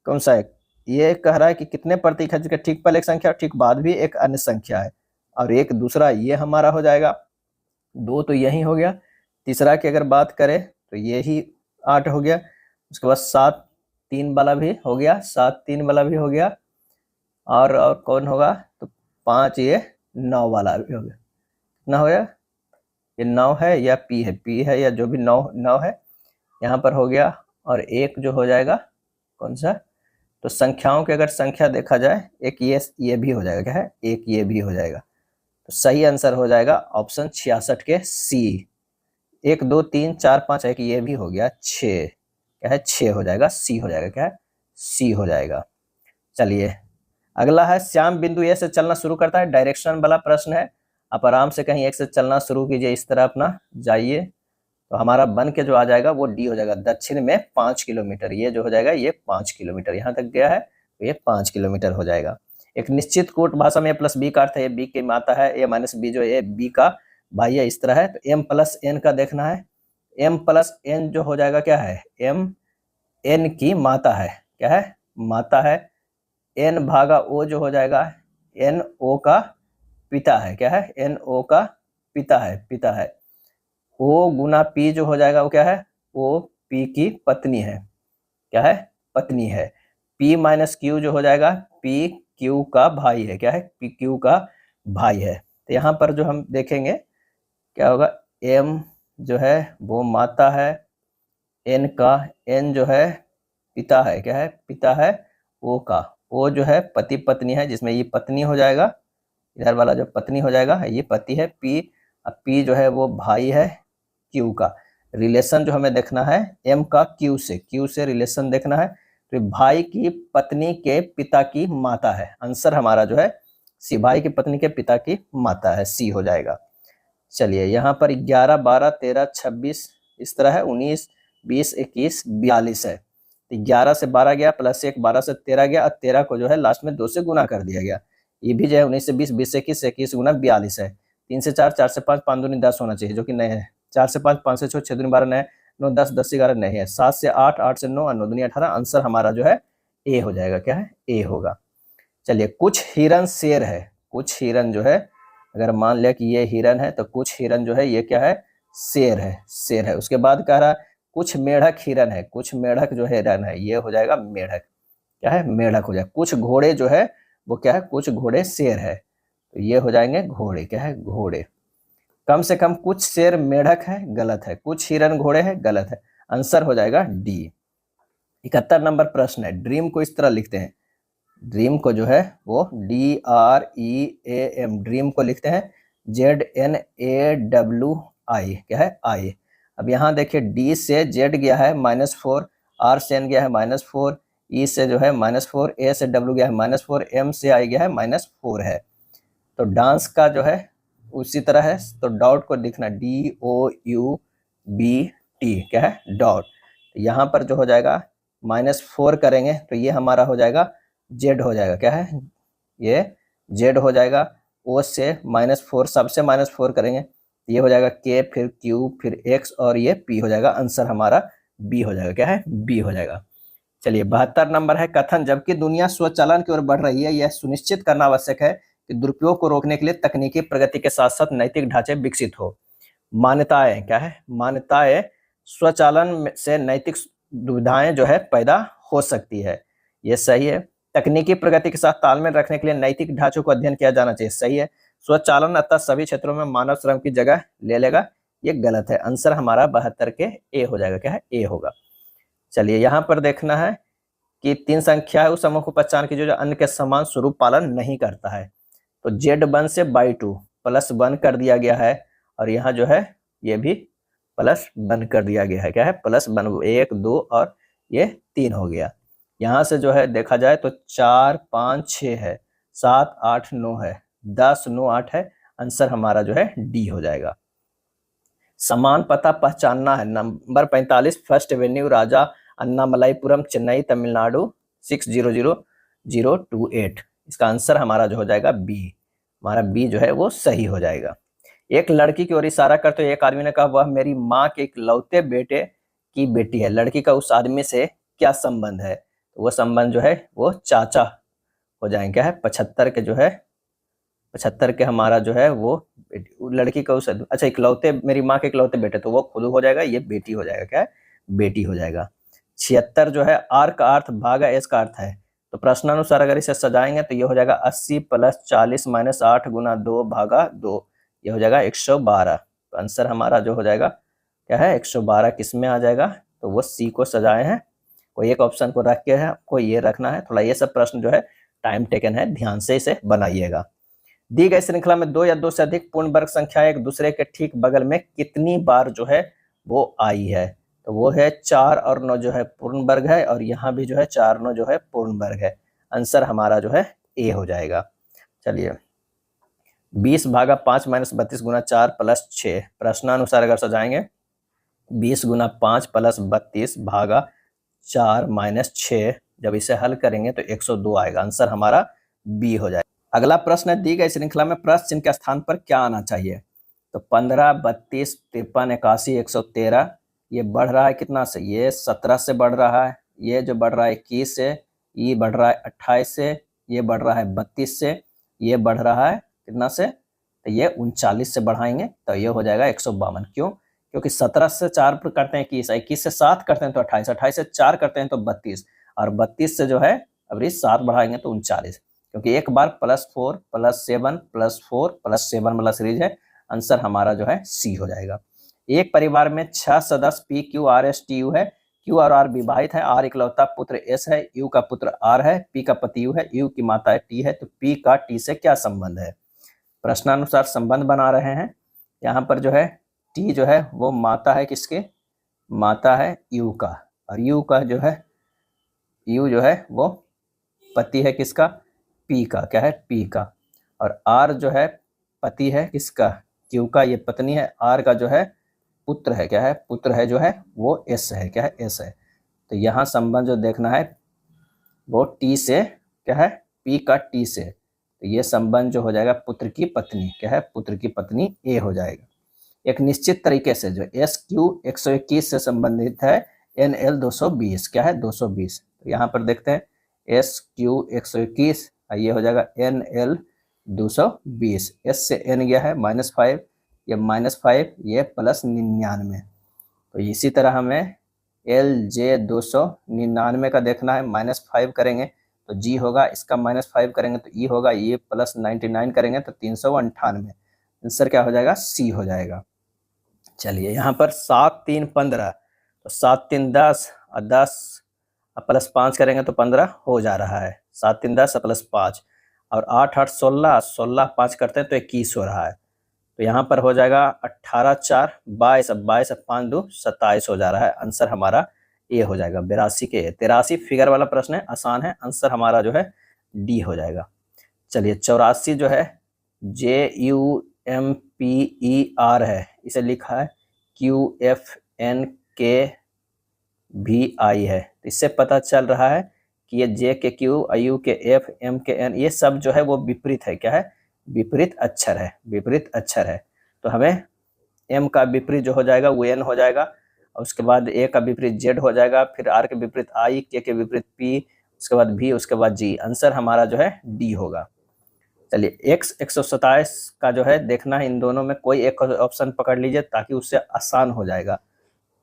कौन सा है? ये कह रहा है कि कितने प्रतीक है, जिसके ठीक पहले एक संख्या और ठीक बाद भी एक अन्य संख्या है, और एक दूसरा ये हमारा हो जाएगा 2, तो यही हो गया। तीसरा की अगर बात करें तो ये ही 8 हो गया। उसके बाद 7 3 वाला भी हो गया, 7 3 वाला भी हो गया, और कौन होगा, तो 5 ये 9 वाला भी हो गया। कितना हो गया, ये 9 है या पी है या जो भी 9 है यहाँ पर हो गया। और एक जो हो जाएगा कौन सा, तो संख्याओं की अगर संख्या देखा जाए, एक ये भी हो जाएगा, क्या है, एक ये भी हो जाएगा। तो सही आंसर हो जाएगा ऑप्शन 66 के सी। 1 2 3 4 5, एक ये भी हो गया 6, क्या है 6 हो जाएगा, सी हो जाएगा, क्या है सी हो जाएगा। चलिए अगला है, श्याम बिंदु ए से चलना शुरू करता है, डायरेक्शन वाला प्रश्न है। आप आराम से कहीं एक से चलना शुरू कीजिए, इस तरह अपना जाइए, तो हमारा बन के जो आ जाएगा वो डी हो जाएगा। दक्षिण में 5 किलोमीटर, ये जो हो जाएगा ये 5 किलोमीटर, यहाँ तक गया है तो ये 5 किलोमीटर हो जाएगा। एक निश्चित कोट भाषा में प्लस बी का अर्थ है, ये बी की माता है, ए माइनस बी जो ए बी का भाई है, इस तरह है। तो एम प्लस एन का देखना है, एम प्लस एन जो हो जाएगा क्या है, एम एन की माता है, क्या है माता है। एन भागा ओ जो हो जाएगा, एन ओ का पिता है, क्या है एन ओ का पिता है। ओ गुना पी जो हो जाएगा वो क्या है, ओ पी की पत्नी है, क्या है पत्नी है। पी माइनस क्यू जो हो जाएगा, पी क्यू का भाई है, क्या है पी क्यू का भाई है। तो यहाँ पर जो हम देखेंगे क्या होगा, एम जो है वो माता है, एन का, एन जो है पिता है, क्या है पिता है। ओ का, ओ जो है पति पत्नी है, जिसमें ये पत्नी हो जाएगा, इधर वाला जो पत्नी हो जाएगा ये पति है। पी, पी जो है वो भाई है क्यू का। रिलेशन जो हमें देखना है एम का क्यू से रिलेशन देखना है, तो भाई की पत्नी के पिता की माता है। आंसर हमारा जो है सी, भाई की पत्नी के पिता की माता है, सी हो जाएगा। चलिए यहाँ पर 11 12 13 26 इस तरह है, 19 20 21 42 है। 11 से 12 गया, प्लस 1 12 से 13 गया, और 13 को जो है लास्ट में 2 से गुना कर दिया गया। ये भी जो है 19 से 20 20 से 21 21 गुना 42 है। 3 से 4 4 से 5 5 दूनी 10 होना चाहिए, जो कि नहीं है। 4 से 5 5 से 6 6 दूनी 12 नहीं है, 9 10 10 से 11 नहीं है। 7 से 8 8 से 9 9 दूनी 18। आंसर हमारा जो है ए हो जाएगा, क्या है ए होगा। चलिए कुछ हिरन शेर है, कुछ हिरन जो है, अगर मान लिया कि ये हिरन है तो कुछ हिरन जो है ये क्या है शेर है, शेर है। उसके बाद कह रहा कुछ मेढक हिरन है, कुछ मेढक जो हिरन है ये हो जाएगा मेढक, क्या है मेढक हो जाएगा। कुछ घोड़े जो है वो क्या है, कुछ घोड़े शेर है, तो ये हो जाएंगे घोड़े, क्या है घोड़े। कम से कम कुछ शेर मेढक है, गलत है। कुछ हिरन घोड़े है, गलत है। आंसर हो जाएगा डी। 71 नंबर प्रश्न है, ड्रीम को इस तरह लिखते हैं, ड्रीम को जो है वो DREAM, ड्रीम को लिखते हैं ZNAWI, क्या है आई। अब यहाँ देखिए डी से जेड गया है -4, आर से एन गया है -4, ई से जो है -4, ए से डब्ल्यू गया है -4, एम से आई गया है -4 है। तो डांस का जो है उसी तरह है, तो डॉट को लिखना DOUBT, क्या है डॉट। यहाँ पर जो हो जाएगा -4 करेंगे तो ये हमारा हो जाएगा जेड हो जाएगा, क्या है ये जेड हो जाएगा। ओ से -4, सबसे -4 करेंगे ये हो जाएगा के, फिर क्यू, फिर एक्स, और ये पी हो जाएगा। आंसर हमारा बी हो जाएगा, क्या है बी हो जाएगा। चलिए 72 नंबर है, कथन जबकि दुनिया स्वचालन की ओर बढ़ रही है, यह सुनिश्चित करना आवश्यक है कि दुरुपयोग को रोकने के लिए तकनीकी प्रगति के साथ साथ नैतिक ढांचे विकसित हो। मान्यताएं, क्या है मान्यताएं, स्वचालन से नैतिक दुविधाएं जो है पैदा हो सकती है, ये सही है। तकनीकी प्रगति के साथ तालमेल रखने के लिए नैतिक ढांचों को अध्ययन किया जाना चाहिए, सही है। स्वचालन अतः सभी क्षेत्रों में मानव श्रम की जगह ले लेगा, ये गलत है। आंसर हमारा 72 के ए हो जाएगा, क्या है ए होगा। चलिए यहाँ पर देखना है कि 3 संख्या है उस समूह को पहचान कीजिए जो अन्य के समान स्वरूप पालन नहीं करता है। तो Z1 से बाई 2 +1 कर दिया गया है, और यहाँ जो है ये भी +1 कर दिया गया है, क्या है +1, 1 2 और ये 3 हो गया। यहाँ से जो है देखा जाए तो 4 5 6 है, 7 8 9 है, 10 9 8 है। आंसर हमारा जो है डी हो जाएगा। समान पता पहचानना है, नंबर 45 फर्स्ट एवेन्यू, राजा अन्नामलाईपुरम, चेन्नई, तमिलनाडु 600028। इसका आंसर हमारा जो हो जाएगा बी, हमारा बी जो है वो सही हो जाएगा। एक लड़की की ओर इशारा करते हुए एक आदमी ने कहा वह मेरी माँ के इकलौते बेटे की बेटी है। लड़की का उस आदमी से क्या संबंध है। तो वो संबंध जो है वो चाचा हो जाएंगे। क्या है 75 के जो है 75 के हमारा जो है वो लड़की का उस अच्छा इकलौते मेरी माँ के इकलौते बेटे, तो वो खुद हो जाएगा, ये बेटी हो जाएगा। क्या है बेटी हो जाएगा। 76 जो है आर का अर्थ भागा एस का अर्थ है, तो प्रश्नानुसार अगर इसे सजाएंगे तो ये हो जाएगा 80 + 40 - 8 × 2 भागा 2, ये हो जाएगा 112। तो आंसर हमारा जो हो जाएगा क्या है 112 किस में आ जाएगा, तो वो सी को सजाए हैं। कोई एक ऑप्शन को रख के है आपको ये रखना है। थोड़ा ये सब प्रश्न जो है टाइम टेकन है, ध्यान से इसे बनाइएगा। दी गई श्रृंखला में 2 या 2 से अधिक पूर्ण वर्ग संख्या एक दूसरे के ठीक बगल में कितनी बार जो है वो आई है, तो वो है 4 और 9 जो है पूर्ण वर्ग है, और यहाँ भी जो है 4 9 जो है पूर्ण वर्ग है। आंसर हमारा जो है ए हो जाएगा। चलिए 20 भागा 5 - 32 × 4 + 6, प्रश्नानुसार अगर सजाएंगे 20 × 5 + 32 भागा 4 - 6, जब इसे हल करेंगे तो 102 आएगा। आंसर हमारा बी हो जाएगा। अगला प्रश्न है दी गई श्रृंखला में प्रश्न चिन्ह के स्थान पर क्या आना चाहिए, तो 15 32 53 81 113, ये बढ़ रहा है कितना से, ये 17 से बढ़ रहा है, ये जो बढ़ रहा है 21 से, ये बढ़ रहा है 28 से, ये बढ़ रहा है 32 से, ये बढ़ रहा है कितना से, तो ये 39 से बढ़ाएंगे तो ये हो जाएगा 152। क्यों? क्योंकि 17 से 4 पर करते हैं 21, 21 से 7 करते हैं तो 28, 28 से 4 करते हैं तो 32, और 32 से जो है अब 7 बढ़ाएंगे तो 39, क्योंकि एक बार +4 +7 +4 +7 वाला सीरीज है। आंसर हमारा जो है सी हो जाएगा। एक परिवार में 6 सदस्य P Q R S T U है, Q और R विवाहित है, R इकलौता पुत्र S है, U का पुत्र R है, P का पति U है, U की माता T है, तो P का T से क्या संबंध है। प्रश्नानुसार संबंध बना रहे हैं। यहाँ पर जो है T जो है वो माता है किसके, माता है U का, और U का जो है U जो है वो पति है किसका, P का। क्या है P का। और R जो है पति है किसका, Q का, ये पत्नी है। R का जो है पुत्र है, क्या है पुत्र है जो है वो S है। क्या है S है। तो यहाँ संबंध जो देखना है वो T से, क्या है P का T से, तो ये संबंध जो हो जाएगा पुत्र की पत्नी, क्या है पुत्र की पत्नी A हो जाएगा। एक निश्चित तरीके से जो SQ 121 से संबंधित है NL 220, क्या है 220। तो यहाँ पर देखते हैं SQ 121, ये हो जाएगा NL 220, S से N गया है -5, ये -5, ये +99। तो इसी तरह हमें LJ 299 का देखना है, -5 करेंगे तो G होगा, इसका -5 करेंगे तो E होगा, ये +99 करेंगे तो 398। आंसर क्या हो जाएगा, C हो जाएगा। चलिए यहाँ पर 7 3 15, तो 7 3 10 और 10 +5 करेंगे तो 15 हो जा रहा है। 7 3 10 +5, और 8 8 16, 16 5 करते हैं तो 21 हो रहा है। तो यहाँ पर हो जाएगा 18 4 22, 22 5 2 27 हो जा रहा है। आंसर हमारा ए हो जाएगा। 82 के 83 फिगर वाला प्रश्न है, आसान है। आंसर हमारा जो है डी हो जाएगा। चलिए 84 जो है JUMPER है, इसे लिखा है QFNKVI है। तो इससे पता चल रहा है कि ये J के Q, U के F, M के N, ये सब जो है वो विपरीत है। क्या है विपरीत अक्षर है, विपरीत अक्षर है। तो हमें M का विपरीत जो हो जाएगा वो N हो जाएगा, और उसके बाद A का विपरीत Z हो जाएगा, फिर R के विपरीत I, K के विपरीत P, उसके बाद V, उसके बाद G। आंसर हमारा जो है D होगा। चलिए X 127 का जो है देखना है, इन दोनों में कोई एक ऑप्शन पकड़ लीजिए ताकि उससे आसान हो जाएगा।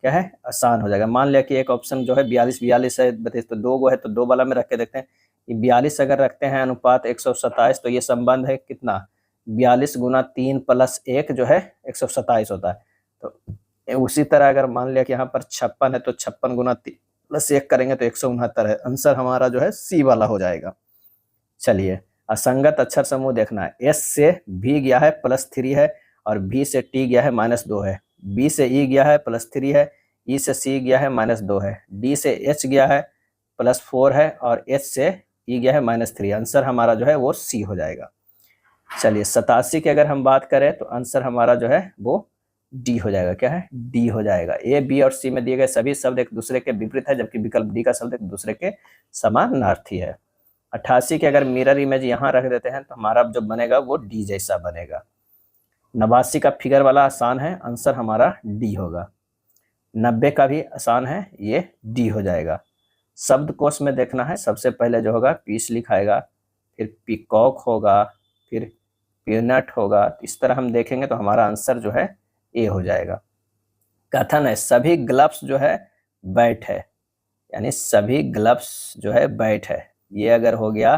क्या है आसान हो जाएगा। मान लिया कि एक ऑप्शन जो है 42 42 है, तो 2 गो है, तो 2 वाला में रख के देखते हैं। ये 42 अगर रखते हैं अनुपात 127, तो ये संबंध है कितना, 42 × 3 + 1 जो है 127 होता है। तो उसी तरह अगर मान लिया कि यहाँ पर 56 है, तो 56 × 3 + 1 करेंगे तो 169 है। आंसर हमारा जो है सी वाला हो जाएगा। चलिए असंगत अक्षर समूह देखना है। S से V गया है +3 है, और B से T गया है -2 है, B से E गया है +3 है, E से C गया है -2 है, D से H गया है +4 है, और H से E गया है -3। आंसर हमारा जो है वो C हो जाएगा। चलिए 87 की अगर हम बात करें तो आंसर हमारा जो है वो D हो जाएगा। क्या है D हो जाएगा। A, B और C में दिए गए सभी शब्द एक दूसरे के विपरीत है, जबकि विकल्प D का शब्द एक दूसरे के समानार्थी है। 88 के अगर मिरर इमेज यहाँ रख देते हैं तो हमारा जो बनेगा वो डी जैसा बनेगा। 89 का फिगर वाला आसान है, आंसर हमारा डी होगा। 90 का भी आसान है, ये डी हो जाएगा। शब्दकोश में देखना है, सबसे पहले जो होगा पीस लिखाएगा, फिर पीकॉक होगा, फिर पीनट होगा। इस तरह हम देखेंगे तो हमारा आंसर जो है ए हो जाएगा। कथन है सभी ग्लव्स जो है बैट है, यानी सभी ग्लव्स जो है बैट है। ये अगर हो गया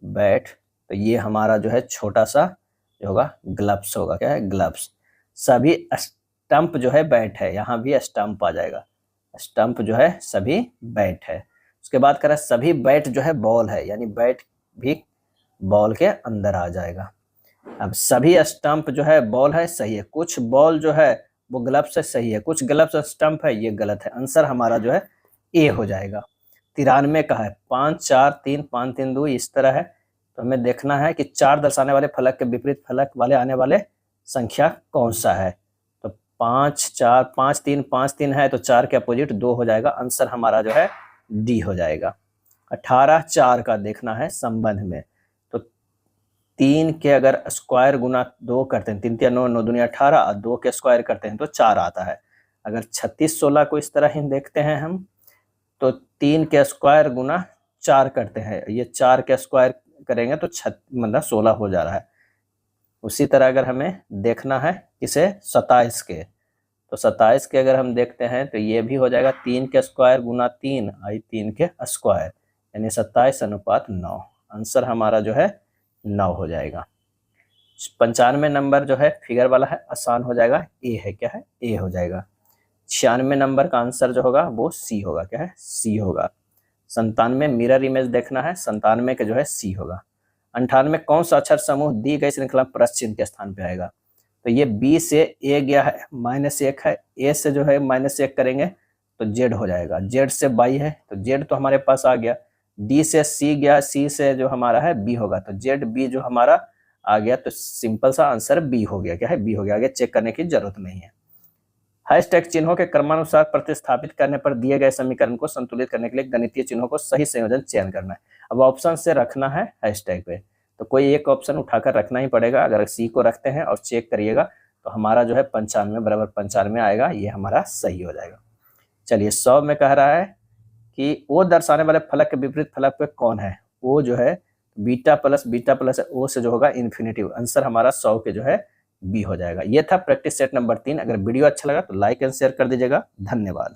बैट तो ये हमारा जो है छोटा सा जो होगा ग्लव्स होगा। क्या है? ग्लव्स। सभी स्टंप जो है बैट है, यहाँ भी स्टंप आ जाएगा। स्टंप जो है सभी बैट है। उसके बाद कह रहा है सभी बैट जो है बॉल है, यानी बैट भी बॉल के अंदर आ जाएगा। अब सभी स्टंप जो है बॉल है, सही है। कुछ बॉल जो है वो ग्लव्स से सही है, कुछ ग्लव्स स्टंप है, ये गलत है। आंसर हमारा जो है ए हो जाएगा। 93 का है 5 4 3 5 3 2 इस तरह है। तो हमें देखना है कि 4 दर्शाने वाले फलक के विपरीत फलक वाले आने वाले संख्या कौन सा है। तो 5 4 5 3 5 3 है तो 4 के अपोजिट 2 हो जाएगा। आंसर हमारा जो है डी हो जाएगा। 18 4 का देखना है संबंध में। तो 3 के अगर स्क्वायर गुना 2 करते हैं, 3 3 9 9 दूनी 18 और 2 के स्क्वायर करते हैं तो 4 आता है। अगर 36 16 को इस तरह ही देखते हैं हम, तो 3 के स्क्वायर गुना 4 करते हैं, ये 4 के स्क्वायर करेंगे तो मतलब 16 हो जा रहा है। उसी तरह अगर हमें देखना है किसे 27 के, तो 27 के अगर हम देखते हैं तो ये भी हो जाएगा 3 के स्क्वायर गुना 3 आई 3 के स्क्वायर, यानी 27:9। आंसर हमारा जो है 9 हो जाएगा। 95 नंबर जो है फिगर वाला है, आसान हो जाएगा, ए है। क्या है? ए हो जाएगा। 96 नंबर का आंसर जो होगा वो सी होगा। क्या है? सी होगा। 97 मिरर इमेज देखना है, 97 के जो है सी होगा। 98 कौन सा अक्षर समूह दी गई श्रृंखला प्लस चिन्ह के स्थान पे आएगा। तो ये बी से ए गया है, -1 है, ए से जो है -1 करेंगे तो जेड हो जाएगा, जेड से बाई है तो जेड तो हमारे पास आ गया। डी से सी गया, सी से जो हमारा है बी होगा, तो जेड बी जो हमारा आ गया, तो सिंपल सा आंसर बी हो गया। क्या है? बी हो गया। आगे चेक करने की जरूरत नहीं है। हैशटैग चिन्हों के क्रमानुसार प्रतिस्थापित करने पर दिए गए समीकरण को संतुलित करने के लिए गणितीय चिन्हों को सही संयोजन चयन करना है। अब ऑप्शन से रखना है हैशटैग पे, तो कोई एक ऑप्शन उठाकर रखना ही पड़ेगा। अगर सी को रखते हैं और चेक करिएगा तो हमारा जो है 95 बराबर 95 आएगा, ये हमारा सही हो जाएगा। चलिए 100 में कह रहा है कि ओ दर्शाने वाले फलक के विपरीत फलक पे कौन है। ओ जो है बीटा प्लस है, ओ से जो होगा इन्फिनेटिव। आंसर हमारा 100 के जो है बी हो जाएगा। ये था प्रैक्टिस सेट नंबर 3। अगर वीडियो अच्छा लगा तो लाइक एंड शेयर कर दीजिएगा। धन्यवाद।